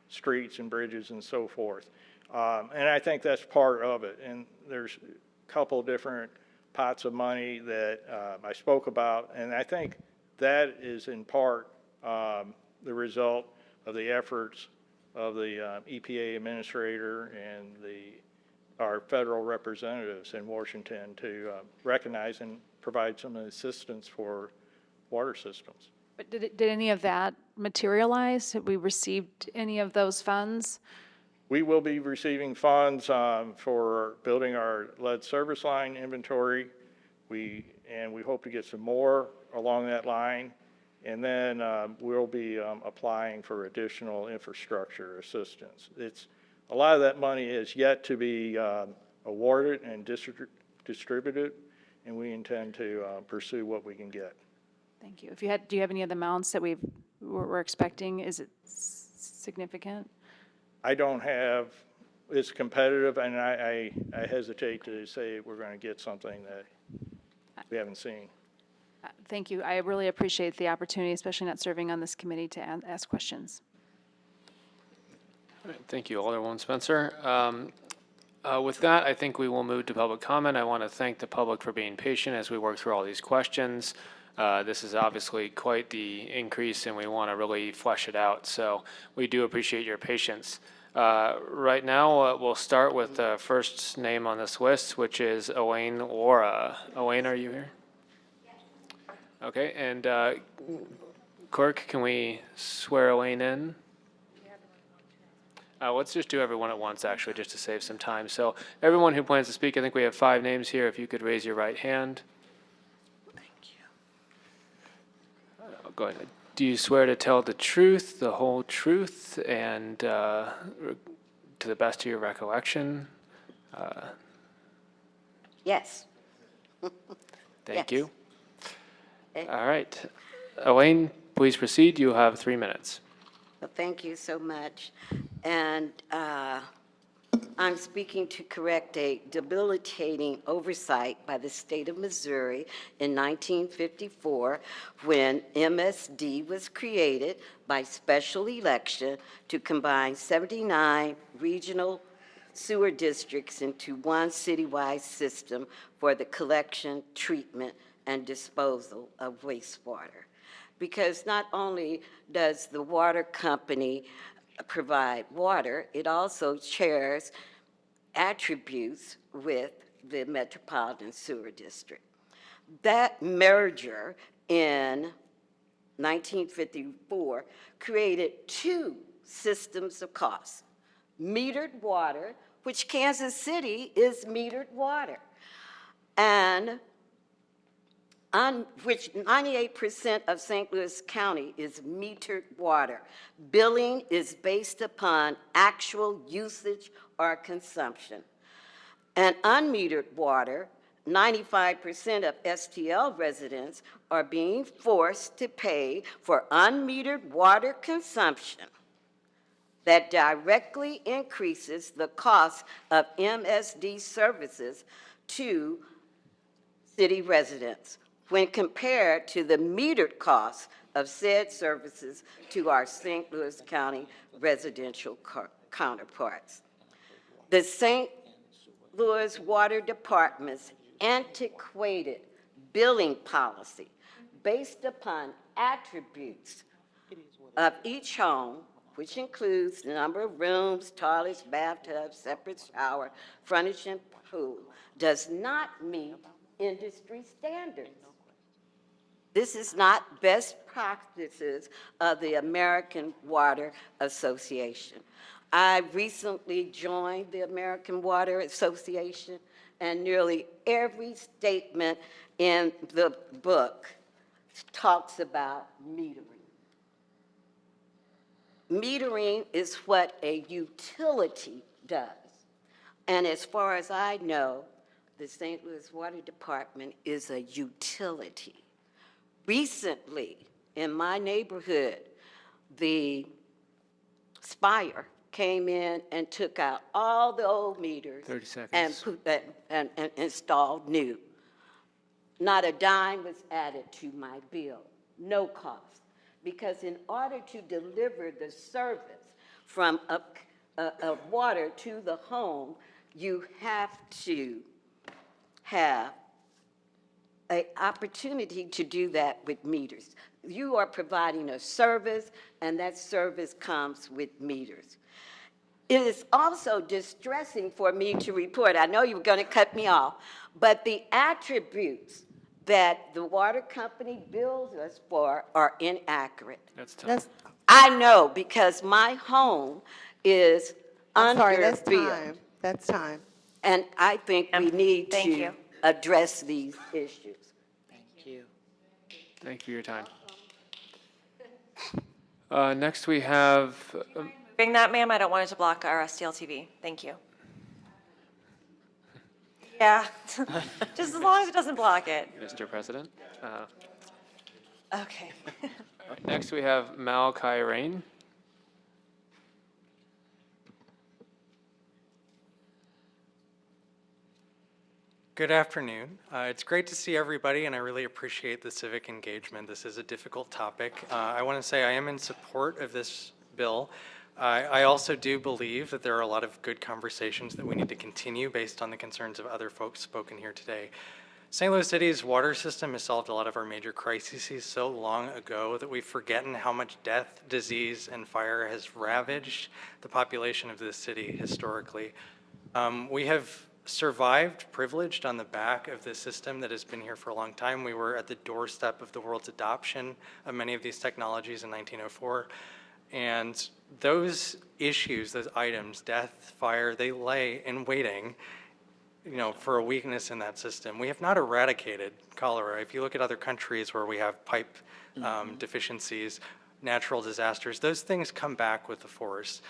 streets and bridges and so forth. And I think that's part of it. And there's a couple of different pots of money that I spoke about. And I think that is in part the result of the efforts of the EPA administrator and our federal representatives in Washington to recognize and provide some assistance for water systems. But did any of that materialize? Have we received any of those funds? We will be receiving funds for building our lead service line inventory. We hope to get some more along that line. And then we'll be applying for additional infrastructure assistance. A lot of that money is yet to be awarded and distributed, and we intend to pursue what we can get. Thank you. Do you have any of the amounts that we're expecting? Is it significant? I don't have, it's competitive, and I hesitate to say we're going to get something that we haven't seen. Thank you. I really appreciate the opportunity, especially not serving on this committee, to ask questions. All right, thank you, Alderwoman Spencer. With that, I think we will move to public comment. I want to thank the public for being patient as we work through all these questions. This is obviously quite the increase, and we want to really flesh it out. So we do appreciate your patience. Right now, we'll start with the first name on this list, which is Elaine Laura. Elaine, are you here? Okay, and clerk, can we swear Elaine in? Let's just do everyone at once, actually, just to save some time. So everyone who plans to speak, I think we have 5 names here. If you could raise your right hand. Thank you. Go ahead. Do you swear to tell the truth, the whole truth, and to the best of your recollection? Yes. Thank Yes. you. All right. Elaine, please proceed. You have 3 minutes. Well, thank you so much. And I'm speaking to correct a debilitating oversight by the state of Missouri in 1954 when MSD was created by special election to combine 79 regional sewer districts into one citywide system for the collection, treatment, and disposal of wastewater. Because not only does the water company provide water, it also shares attributes with the Metropolitan Sewer District. That merger in 1954 created two systems of costs. Metered water, which Kansas City is metered water, and which 98% of St. Louis County is metered water. Billing is based upon actual usage or consumption. And unmetered water, 95% of STL residents are being forced to pay for unmetered water consumption that directly increases the cost of MSD services to city residents when compared to the metered costs of said services to our St. Louis County residential counterparts. The St. Louis Water Department's antiquated billing policy based upon attributes of each home, which includes the number of rooms, toilets, bathtubs, separate shower, furniture, and pool, does not meet industry standards. This is not best practices of the American Water Association. I recently joined the American Water Association, and nearly every statement in the book talks about metering. Metering is what a utility does. And as far as I know, the St. Louis Water Department is a utility. Recently, in my neighborhood, the Spire came in and took out all the old meters 30 seconds. and put that and installed new. Not a dime was added to my bill, no cost, because in order to deliver the service from a water to the home, you have to have an opportunity to do that with meters. You are providing a service, and that service comes with meters. It is also distressing for me to report, I know you were going to cut me off, but the attributes that the water company bills us for are inaccurate. That's tough. That's, I know because my home is I'm sorry, under that's bill. time. That's time. And I think we need Thank to you. address these issues. Thank you. Thank you for your time. Next, we have, Being that, ma'am, I don't want it to block our STL TV. Thank you. Yeah, just as long as it doesn't block it. Mr. President. Okay. Next, we have Malachi Rain. Good afternoon. It's great to see everybody, and I really appreciate the civic engagement. This is a difficult topic. I want to say I am in support of this bill. I also do believe that there are a lot of good conversations that we need to continue based on the concerns of other folks spoken here today. St. Louis City's water system has solved a lot of our major crises so long ago that we've forgotten how much death, disease, and fire has ravaged the population of this city historically. We have survived privileged on the back of this system that has been here for a long time. We were at the doorstep of the world's adoption of many of these technologies in 1904. And those issues, those items, death, fire, they lay in waiting, for a weakness in that system. We have not eradicated cholera. If you look at other countries where we have pipe deficiencies, natural disasters, those things come back with the force.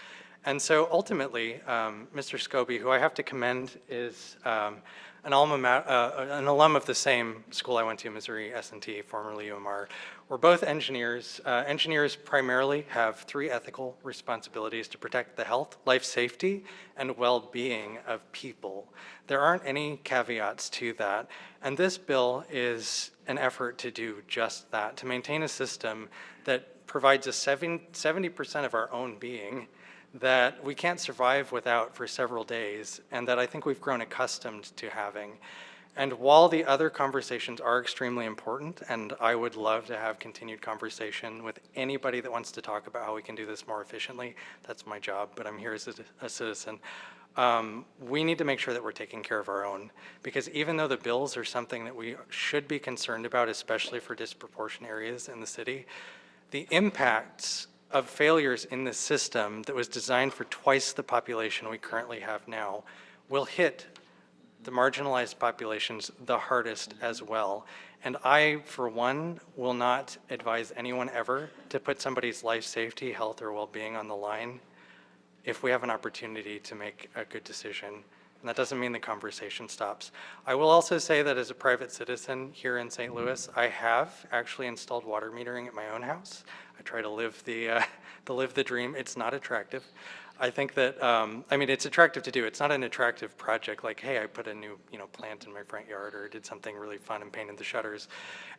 And so ultimately, Mr. Scobie, who I have to commend, is an alum of the same school I went to, Missouri S&T, formerly UMR. We're both engineers. Engineers primarily have 3 ethical responsibilities: to protect the health, life safety, and well-being of people. There aren't any caveats to that. And this bill is an effort to do just that, to maintain a system that provides us 70% of our own being that we can't survive without for several days, and that I think we've grown accustomed to having. And while the other conversations are extremely important, and I would love to have continued conversation with anybody that wants to talk about how we can do this more efficiently, that's my job, but I'm here as a citizen. We need to make sure that we're taking care of our own, because even though the bills are something that we should be concerned about, especially for disproportionate areas in the city, the impacts of failures in this system that was designed for twice the population we currently have now will hit the marginalized populations the hardest as well. And I, for one, will not advise anyone ever to put somebody's life safety, health, or well-being on the line if we have an opportunity to make a good decision. And that doesn't mean the conversation stops. I will also say that as a private citizen here in St. Louis, I have actually installed water metering at my own house. I try to live the dream. It's not attractive. I think that, I mean, it's attractive to do. It's not an attractive project like, hey, I put a new, plant in my front yard, or did something really fun and painted the shutters.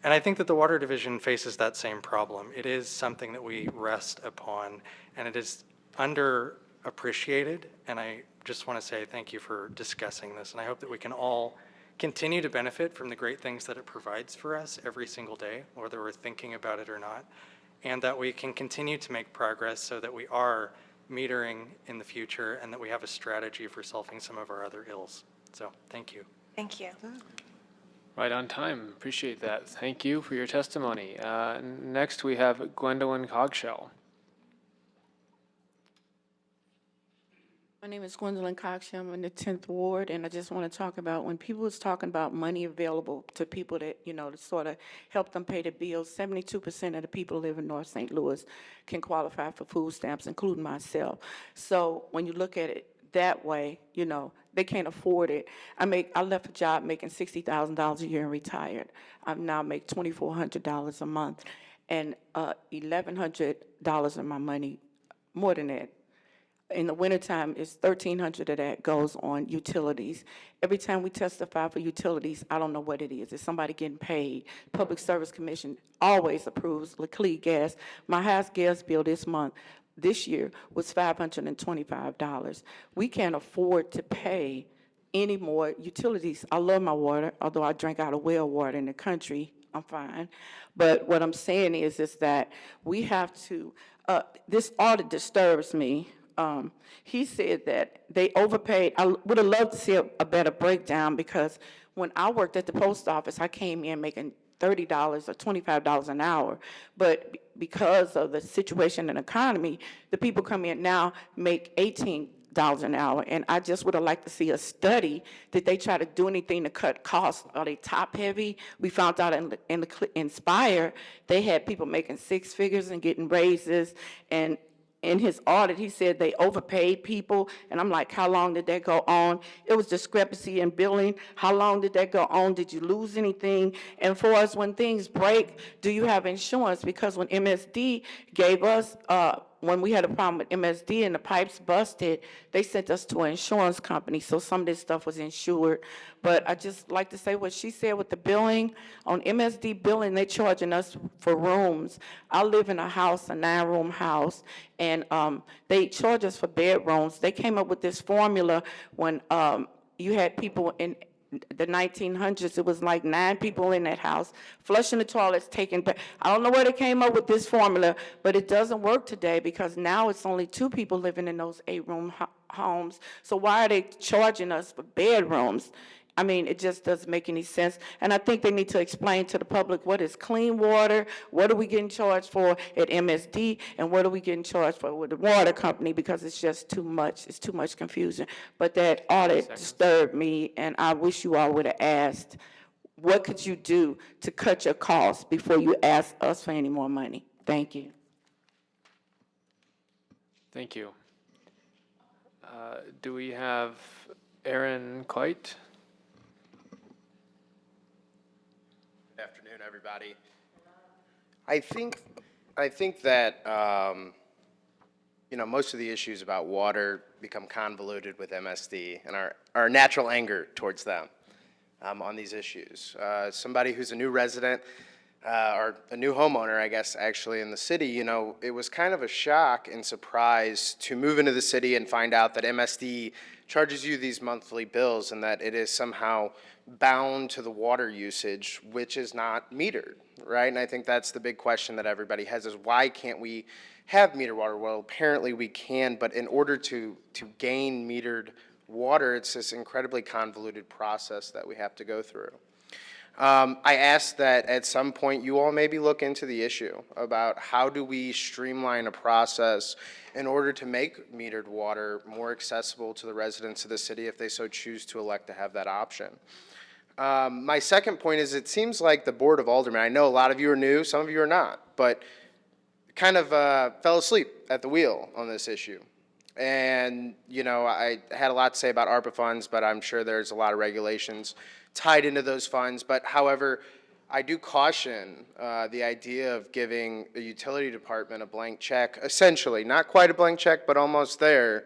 And I think that the Water Division faces that same problem. It is something that we rest upon, and it is underappreciated. And I just want to say thank you for discussing this. And I hope that we can all continue to benefit from the great things that it provides for us every single day, whether we're thinking about it or not, and that we can continue to make progress so that we are metering in the future, and that we have a strategy for solving some of our other ills. So thank you. Thank you. Right on time. Appreciate that. Thank you for your testimony. Next, we have Gwendolyn Cogshell. My name is Gwendolyn Cox. I'm in the 10th Ward, and I just want to talk about when people was talking about money available to people that, to sort of help them pay the bills, 72% of the people who live in North St. Louis can qualify for food stamps, including myself. So when you look at it that way, they can't afford it. I left a job making $60,000 a year and retired. I now make $2,400 a month, and $1,100 of my money, more than that. In the wintertime, it's $1,300 of that goes on utilities. Every time we testify for utilities, I don't know what it is. Is somebody getting paid? Public Service Commission always approves Laclede gas. My highest gas bill this year was $525. We can't afford to pay any more utilities. I love my water, although I drink out of well water in the country. I'm fine. But what I'm saying is that we have to, this audit disturbs me. He said that they overpaid. I would have loved to see a better breakdown, because when I worked at the post office, I came in making $30 or $25 an hour. But because of the situation and economy, the people come in now make $18 an hour. And I just would have liked to see a study. Did they try to do anything to cut costs? Are they top heavy? We found out in the Inspire, they had people making 6 figures and getting raises, and in his audit, he said they overpaid people, and I'm like, how long did that go on? It was discrepancy in billing. How long did that go on? Did you lose anything? And for us, when things break, do you have insurance? Because when MSD gave us, when we had a problem with MSD and the pipes busted, they sent us to an insurance company, so some of this stuff was insured. But I just like to say what she said with the billing. On MSD billing, they charging us for rooms. I live in a house, a 9-room house, and they charge us for bedrooms. They came up with this formula when you had people in the 1900s, it was like 9 people in that house, flushing the toilets, taking back. I don't know where they came up with this formula, but it doesn't work today, because now it's only 2 people living in those 8-room homes. So why are they charging us for bedrooms? I mean, it just doesn't make any sense. And I think they need to explain to the public what is clean water, what are we getting charged for at MSD, and what are we getting charged for with the water company, because it's just too much. It's too much confusion. But that audit disturbed me, and I wish you all would have asked, what could you do to cut your costs before you ask us for any more money? Thank you. Thank you. Do we have Aaron Clyte? Good afternoon, everybody. I think that, most of the issues about water become convoluted with MSD and our natural anger towards them on these issues. Somebody who's a new resident or a new homeowner, I guess, actually in the city, it was kind of a shock and surprise to move into the city and find out that MSD charges you these monthly bills and that it is somehow bound to the water usage, which is not metered, right? And I think that's the big question that everybody has is why can't we have metered water? Well, apparently we can, but in order to gain metered water, it's this incredibly convoluted process that we have to go through. I asked that at some point you all maybe look into the issue about how do we streamline a process in order to make metered water more accessible to the residents of the city if they so choose to elect to have that option. My second point is it seems like the Board of Aldermen, I know a lot of you are new, some of you are not, but kind of fell asleep at the wheel on this issue. And, I had a lot to say about ARPA funds, but I'm sure there's a lot of regulations tied into those funds. But however, I do caution the idea of giving the utility department a blank check, essentially, not quite a blank check, but almost there,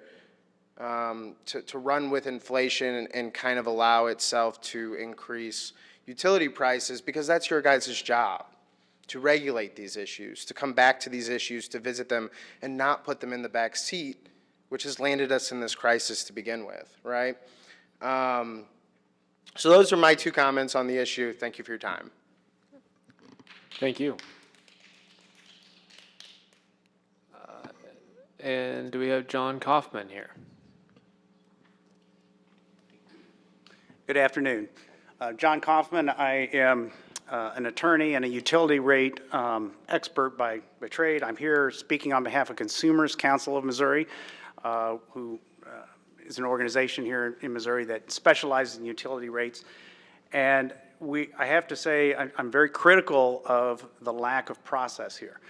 to run with inflation and kind of allow itself to increase utility prices, because that's your guys' job, to regulate these issues, to come back to these issues, to visit them, and not put them in the back seat, which has landed us in this crisis to begin with, right? So those are my two comments on the issue. Thank you for your time. Thank you. And do we have John Kaufman here? Good afternoon. John Kaufman. I am an attorney and a utility rate expert by trade. I'm here speaking on behalf of Consumers Council of Missouri, who is an organization here in Missouri that specializes in utility rates. And I have to say, I'm very critical of the lack of process here.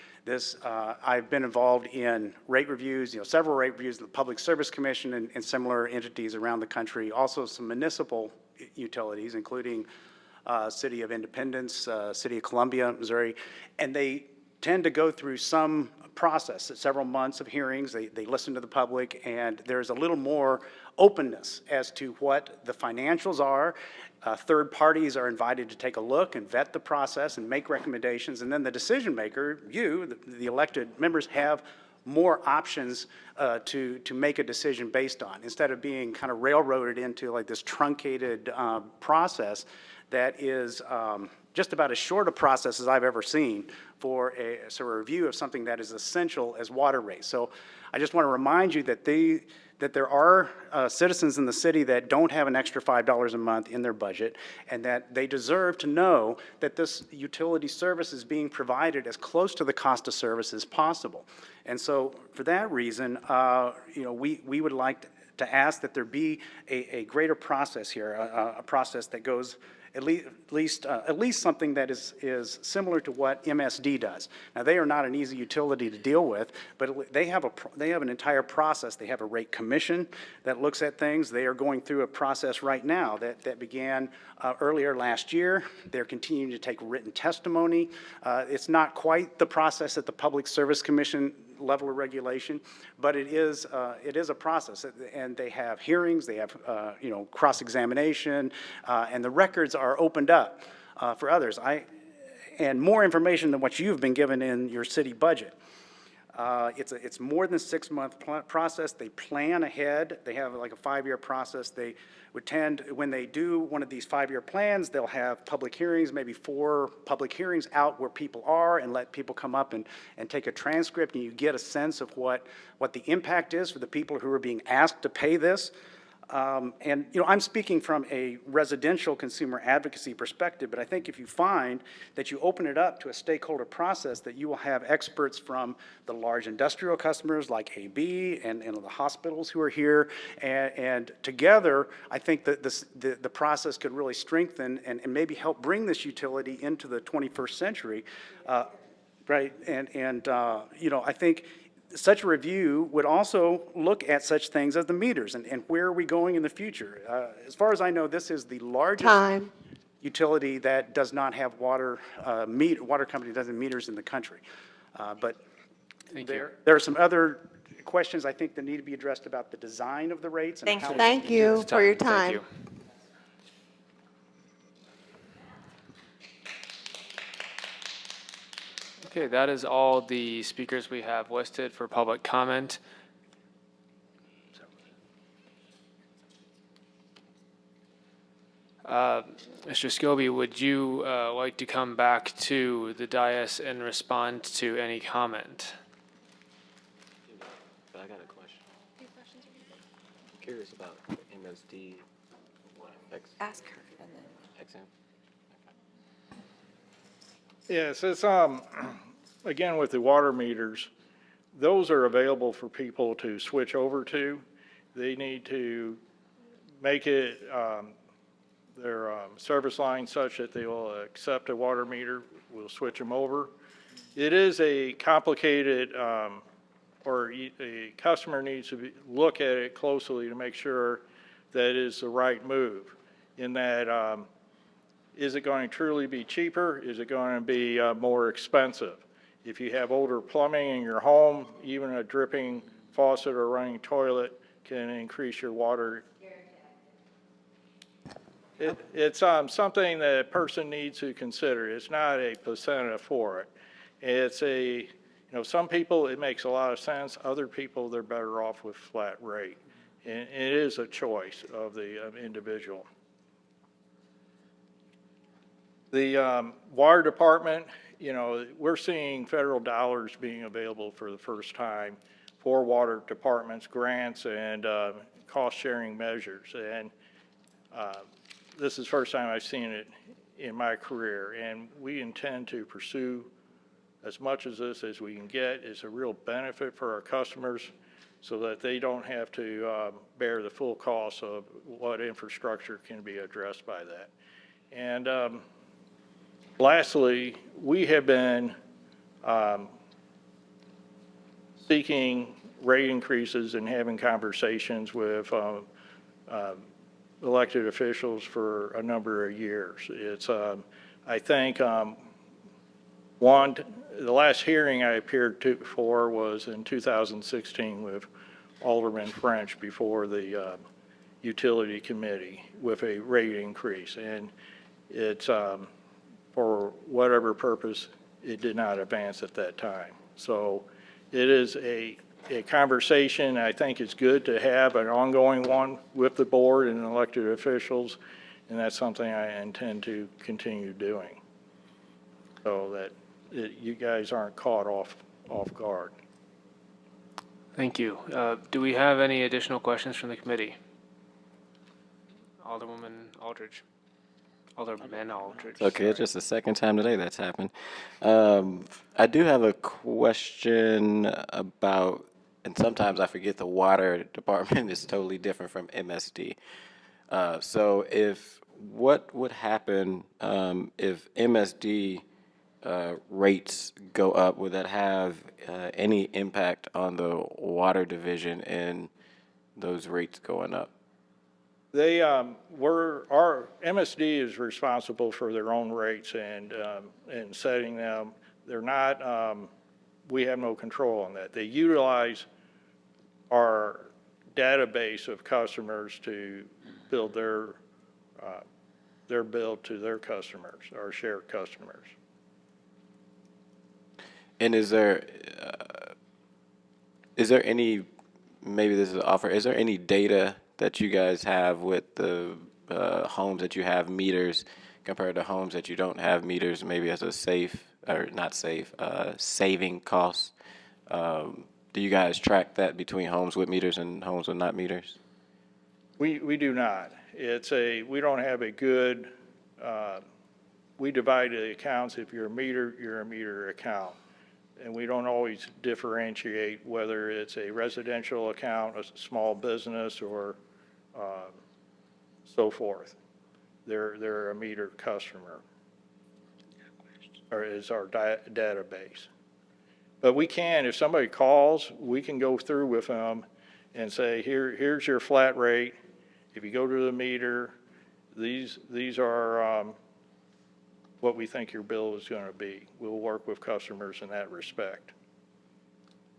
I've been involved in rate reviews, several rate reviews of the Public Service Commission and similar entities around the country, also some municipal utilities, including City of Independence, City of Columbia, Missouri, and they tend to go through some process, several months of hearings. They listen to the public, and there's a little more openness as to what the financials are. Third parties are invited to take a look and vet the process and make recommendations, and then the decision maker, the elected members, have more options to make a decision based on, instead of being kind of railroaded into like this truncated process that is just about as short a process as I've ever seen for a review of something that is essential as water rates. So I just want to remind you that there are citizens in the city that don't have an extra $5 a month in their budget, and that they deserve to know that this utility service is being provided as close to the cost of service as possible. And so for that reason, we would like to ask that there be a greater process here, a process that goes at least something that is similar to what MSD does. Now, they are not an easy utility to deal with, but they have an entire process. They have a rate commission that looks at things. They are going through a process right now that began earlier last year. They're continuing to take written testimony. It's not quite the process at the Public Service Commission level of regulation, but it is a process, and they have hearings, they have cross-examination, and the records are opened up for others. And more information than what you've been given in your city budget. It's more than a 6-month process. They plan ahead. They have like a 5-year process. They would tend, when they do one of these 5-year plans, they'll have public hearings, maybe 4 public hearings out where people are, and let people come up and take a transcript, and you get a sense of what the impact is for the people who are being asked to pay this. And I'm speaking from a residential consumer advocacy perspective, but I think if you find that you open it up to a stakeholder process, that you will have experts from the large industrial customers like AB and the hospitals who are here, and together, I think that the process could really strengthen and maybe help bring this utility into the 21st century, right? And I think such a review would also look at such things as the meters and where are we going in the future. As far as I know, this is the largest Time. utility that does not have water, water company doesn't have meters in the country. But there are some other questions I think that need to be addressed about the design of the rates and Thank how. you. Thank you for your Thank time. you. Okay, that is all the speakers we have listed for public comment. Mr. Scobie, would you like to come back to the dais and respond to any comment? But I got a question. I'm curious about MSD. What affects Ask her and then. XM? Yes, it's, again, with the water meters, those are available for people to switch over to. They need to make it, their service line such that they will accept a water meter. We'll switch them over. It is a complicated, or a customer needs to look at it closely to make sure that it is the right move. In that, is it going to truly be cheaper? Is it going to be more expensive? If you have older plumbing in your home, even a dripping faucet or running toilet can increase your water. It's something that a person needs to consider. It's not a placenta for it. It's a, some people it makes a lot of sense. Other people, they're better off with flat rate. And it is a choice of the individual. The water department, we're seeing federal dollars being available for the first time for water departments, grants, and cost-sharing measures. And this is the first time I've seen it in my career, and we intend to pursue as much of this as we can get. It's a real benefit for our customers so that they don't have to bear the full cost of what infrastructure can be addressed by that. And lastly, we have been seeking rate increases and having conversations with elected officials for a number of years. It's, I think, the last hearing I appeared for was in 2016 with Alderman French before the Utility Committee with a rate increase. And it's, for whatever purpose, it did not advance at that time. So it is a conversation I think is good to have, an ongoing one with the board and elected officials, and that's something I intend to continue doing so that you guys aren't caught off guard. Thank you. Do we have any additional questions from the committee? Alderwoman Aldridge. Alderman Aldridge. Okay, it's just the second time today that's happened. I do have a question about, and sometimes I forget the water department is totally different from MSD. So what would happen if MSD rates go up? Would that have any impact on the water division and those rates going up? Our MSD is responsible for their own rates and setting them. They're not, we have no control on that. They utilize our database of customers to build their bill to their customers, our shared customers. And is there any, maybe this is an offer, is there any data that you guys have with the homes that you have meters compared to homes that you don't have meters, maybe as a safe, or not safe, saving costs? Do you guys track that between homes with meters and homes with not meters? We do not. We don't have a good, we divide the accounts. If you're a meter account. And we don't always differentiate whether it's a residential account, a small business, or so forth. They're a meter customer, or is our database. But we can, if somebody calls, we can go through with them and say, here's your flat rate. If you go to the meter, these are what we think your bill is going to be. We'll work with customers in that respect.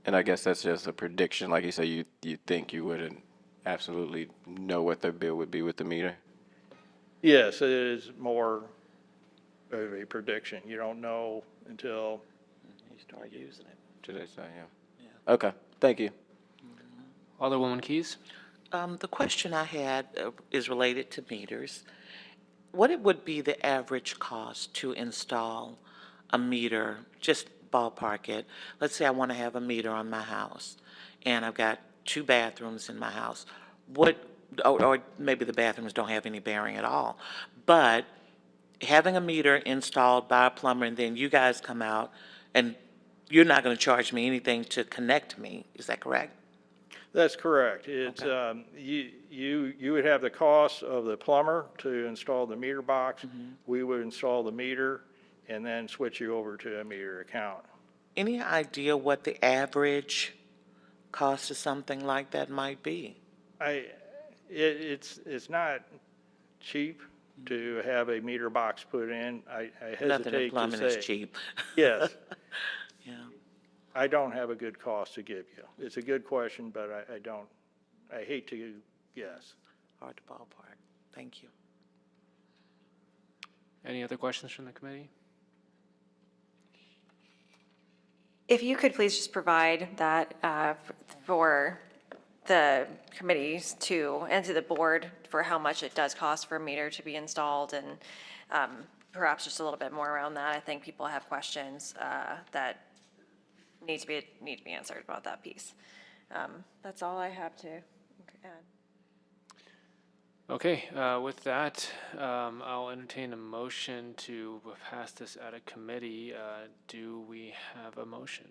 And I guess that's just a prediction. Like you say, you think you wouldn't absolutely know what their bill would be with the meter? Yes, it is more of a prediction. You don't know until You start using it. Should I say, yeah? Okay, thank you. Alderwoman Keys? The question I had is related to meters. What it would be the average cost to install a meter, just ballpark it? Let's say I want to have a meter on my house, and I've got 2 bathrooms in my house. Or maybe the bathrooms don't have any bearing at all. But having a meter installed by a plumber, and then you guys come out, and you're not going to charge me anything to connect me, is that correct? That's correct. It's, you would have the cost of the plumber to install the meter box. We would install the meter and then switch you over to a meter account. Any idea what the average cost of something like that might be? It's not cheap to have a meter box put in. I Nothing in hesitate to plumbing say. is cheap. Yes. Yeah. I don't have a good cost to give you. It's a good question, but I hate to guess. Hard to ballpark. Thank you. Any other questions from the committee? If you could please just provide that for the committees too, and to the board for how much it does cost for a meter to be installed, and perhaps just a little bit more around that. I think people have questions that need to be answered about that piece. That's all I have to add. Okay, with that, I'll entertain a motion to pass this out of committee. Do we have a motion?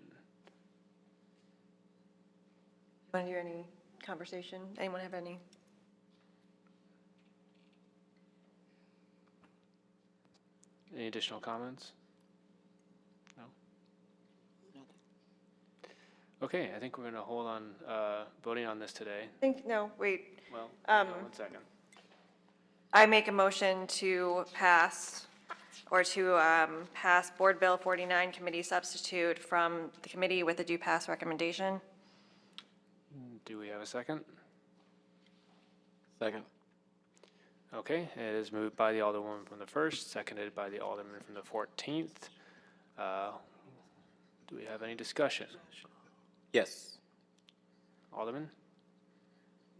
Want to do any conversation? Anyone have any? Any additional comments? No? Okay, I think we're going to hold on voting on this today. No, wait. Well, hang on 1 second. I make a motion to pass, or to pass Board Bill 49 committee substitute from the committee with a due pass recommendation. Do we have a second? Second. Okay, it is moved by the Alderwoman from the 1st, seconded by the Alderman from the 14th. Do we have any discussion? Yes. Alderman?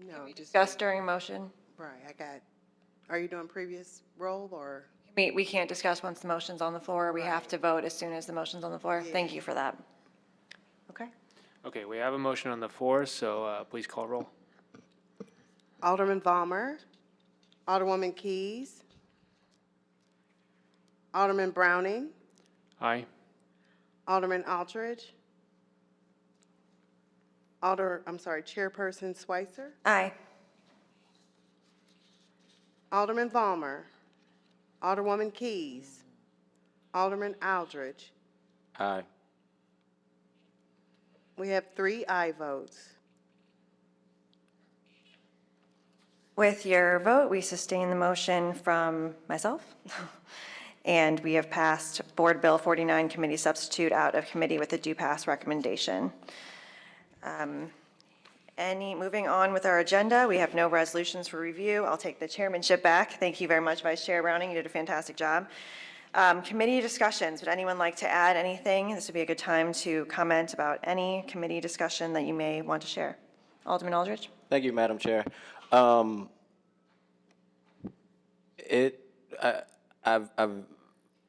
No, Discuss during motion. right, are you doing previous roll or? We can't discuss once the motion's on the floor. We have to vote as soon as the motion's on the floor. Thank you for that. Okay. Okay, we have a motion on the floor, so please call roll. Alderman Vollmer, Alderwoman Keys, Alderman Browning, Aye. Alderman Aldridge, Chairperson Schweitzer, Aye. Alderman Vollmer, Alderwoman Keys, Alderman Aldridge. Aye. We have 3 aye votes. With your vote, we sustain the motion from myself, and we have passed Board Bill 49 committee substitute out of committee with a due pass recommendation. Moving on with our agenda, we have no resolutions for review. I'll take the chairmanship back. Thank you very much, Vice Chair Browning. You did a fantastic job. Committee discussions. Would anyone like to add anything? This would be a good time to comment about any committee discussion that you may want to share. Alderman Aldridge? Thank you, Madam Chair. I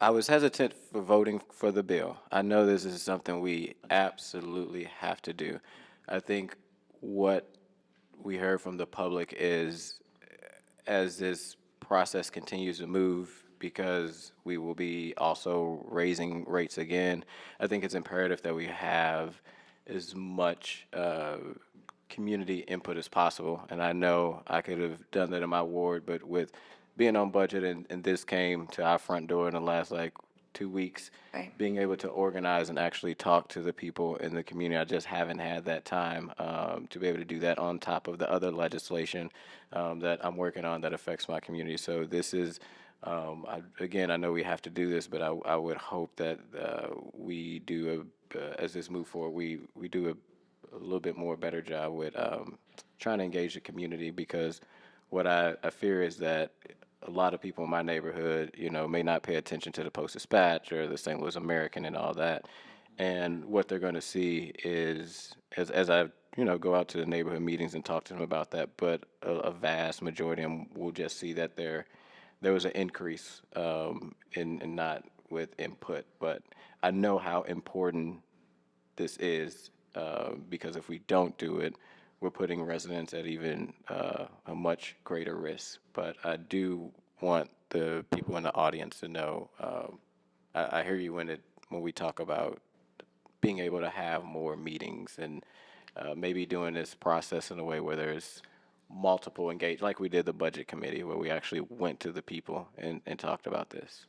was hesitant for voting for the bill. I know this is something we absolutely have to do. I think what we heard from the public is, as this process continues to move, because we will be also raising rates again, I think it's imperative that we have as much community input as possible. And I know I could have done that in my ward, but with being on budget and this came to our front door in the last 2 weeks, Right. being able to organize and actually talk to the people in the community. I just haven't had that time to be able to do that on top of the other legislation that I'm working on that affects my community. So this is, again, I know we have to do this, but I would hope that we do, as this move forward, we do a little bit more better job with trying to engage the community, because what I fear is that a lot of people in my neighborhood, may not pay attention to the Post-Dispatch or the St. Louis American and all that. And what they're going to see is, as I, go out to the neighborhood meetings and talk to them about that, but a vast majority of them will just see that there was an increase in not with input. But I know how important this is, because if we don't do it, we're putting residents at even a much greater risk. But I do want the people in the audience to know, I hear you when we talk about being able to have more meetings and maybe doing this process in a way where there's multiple engaged, like we did the budget committee, where we actually went to the people and talked about this.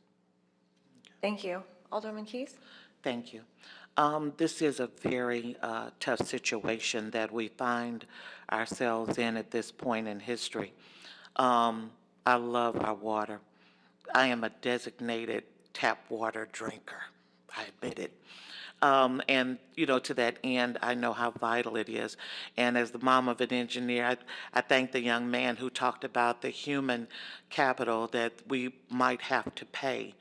Thank you. Alderman Keys? Thank you. This is a very tough situation that we find ourselves in at this point in history. I love our water. I am a designated tap water drinker. I admit it. And, to that end, I know how vital it is. And as the mom of an engineer, I thank the young man who talked about the human capital that we might have to pay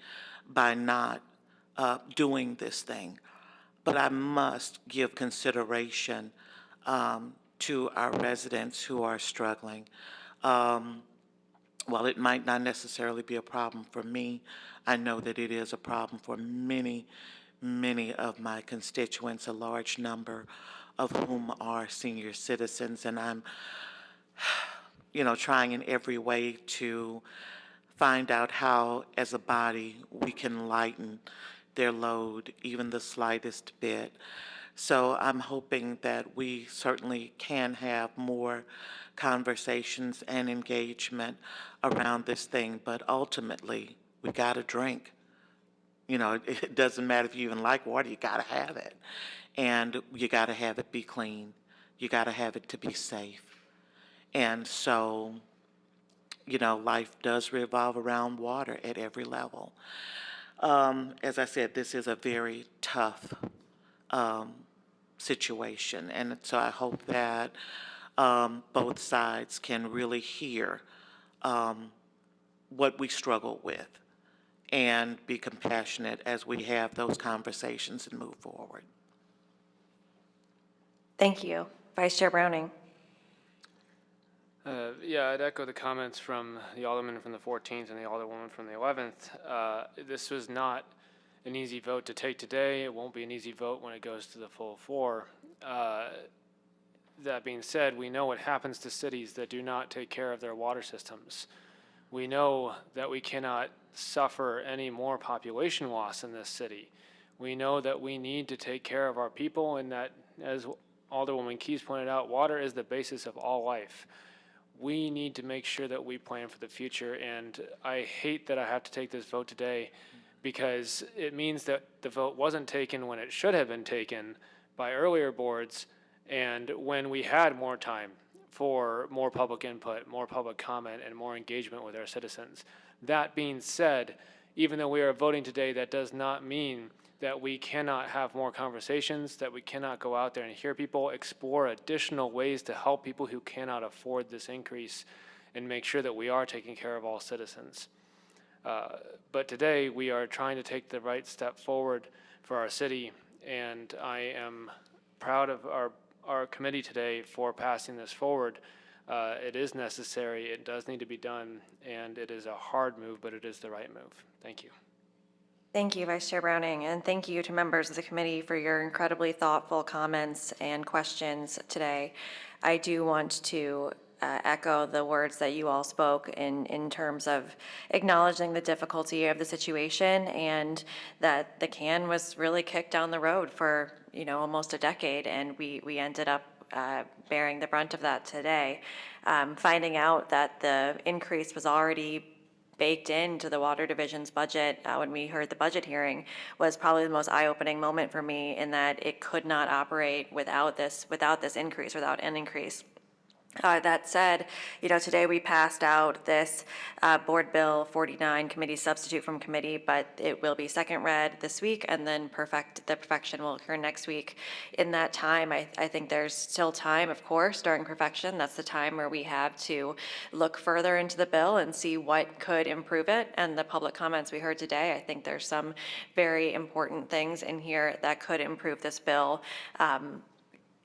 by not doing this thing. But I must give consideration to our residents who are struggling. While it might not necessarily be a problem for me, I know that it is a problem for many, many of my constituents, a large number of whom are senior citizens. And I'm, trying in every way to find out how, as a body, we can lighten their load even the slightest bit. So I'm hoping that we certainly can have more conversations and engagement around this thing, but ultimately, we got to drink. It doesn't matter if you even like water, you got to have it. And you got to have it be clean. You got to have it to be safe. And so, life does revolve around water at every level. As I said, this is a very tough situation. And so I hope that both sides can really hear what we struggle with and be compassionate as we have those conversations and move forward. Thank you. Vice Chair Browning? Yeah, I'd echo the comments from the alderman from the 14th and the alderwoman from the 11th. This was not an easy vote to take today. It won't be an easy vote when it goes to the full floor. That being said, we know what happens to cities that do not take care of their water systems. We know that we cannot suffer any more population loss in this city. We know that we need to take care of our people, and that, as Alderwoman Keys pointed out, water is the basis of all life. We need to make sure that we plan for the future, and I hate that I have to take this vote today because it means that the vote wasn't taken when it should have been taken by earlier boards and when we had more time for more public input, more public comment, and more engagement with our citizens. That being said, even though we are voting today, that does not mean that we cannot have more conversations, that we cannot go out there and hear people, explore additional ways to help people who cannot afford this increase, and make sure that we are taking care of all citizens. But today, we are trying to take the right step forward for our city, and I am proud of our committee today for passing this forward. It is necessary, it does need to be done, and it is a hard move, but it is the right move. Thank you. Thank you, Vice Chair Browning, and thank you to members of the committee for your incredibly thoughtful comments and questions today. I do want to echo the words that you all spoke in terms of acknowledging the difficulty of the situation and that the can was really kicked down the road for almost a decade, and we ended up bearing the brunt of that today. Finding out that the increase was already baked into the Water Division's budget when we heard the budget hearing was probably the most eye-opening moment for me, in that it could not operate without this increase, without an increase. That said, today we passed out this Board Bill 49 committee substitute from committee, but it will be second read this week, and then the perfection will occur next week. In that time, I think there's still time, of course, during perfection. That's the time where we have to look further into the bill and see what could improve it. And the public comments we heard today, I think there's some very important things in here that could improve this bill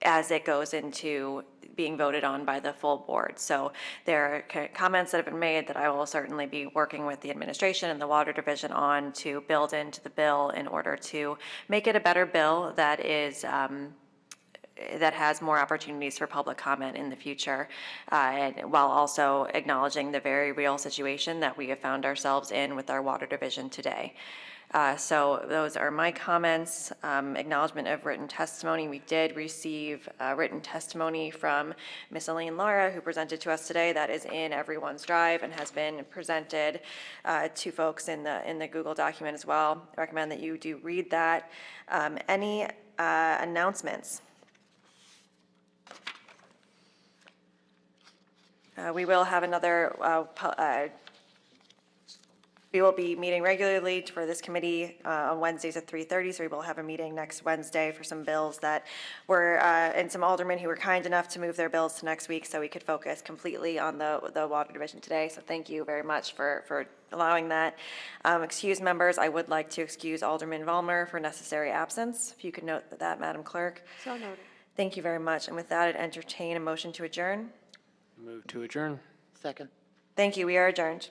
as it goes into being voted on by the full board. So there are comments that have been made that I will certainly be working with the administration and the Water Division on to build into the bill in order to make it a better bill that is that has more opportunities for public comment in the future, and while also acknowledging the very real situation that we have found ourselves in with our Water Division today. So those are my comments. Acknowledgement of written testimony. We did receive written testimony from Ms. Elaine Lara, who presented to us today. That is in everyone's drive and has been presented to folks in the Google document as well. I recommend that you do read that. Any announcements? We will have another we will be meeting regularly for this committee on Wednesdays at 3:30, so we will have a meeting next Wednesday for some bills that were, and some aldermen who were kind enough to move their bills to next week so we could focus completely on the Water Division today. So thank you very much for allowing that. Excuse members, I would like to excuse Alderman Vollmer for necessary absence. If you could note that, Madam Clerk. So noted. Thank you very much. And with that, I'd entertain a motion to adjourn. Move to adjourn. Second. Thank you. We are adjourned.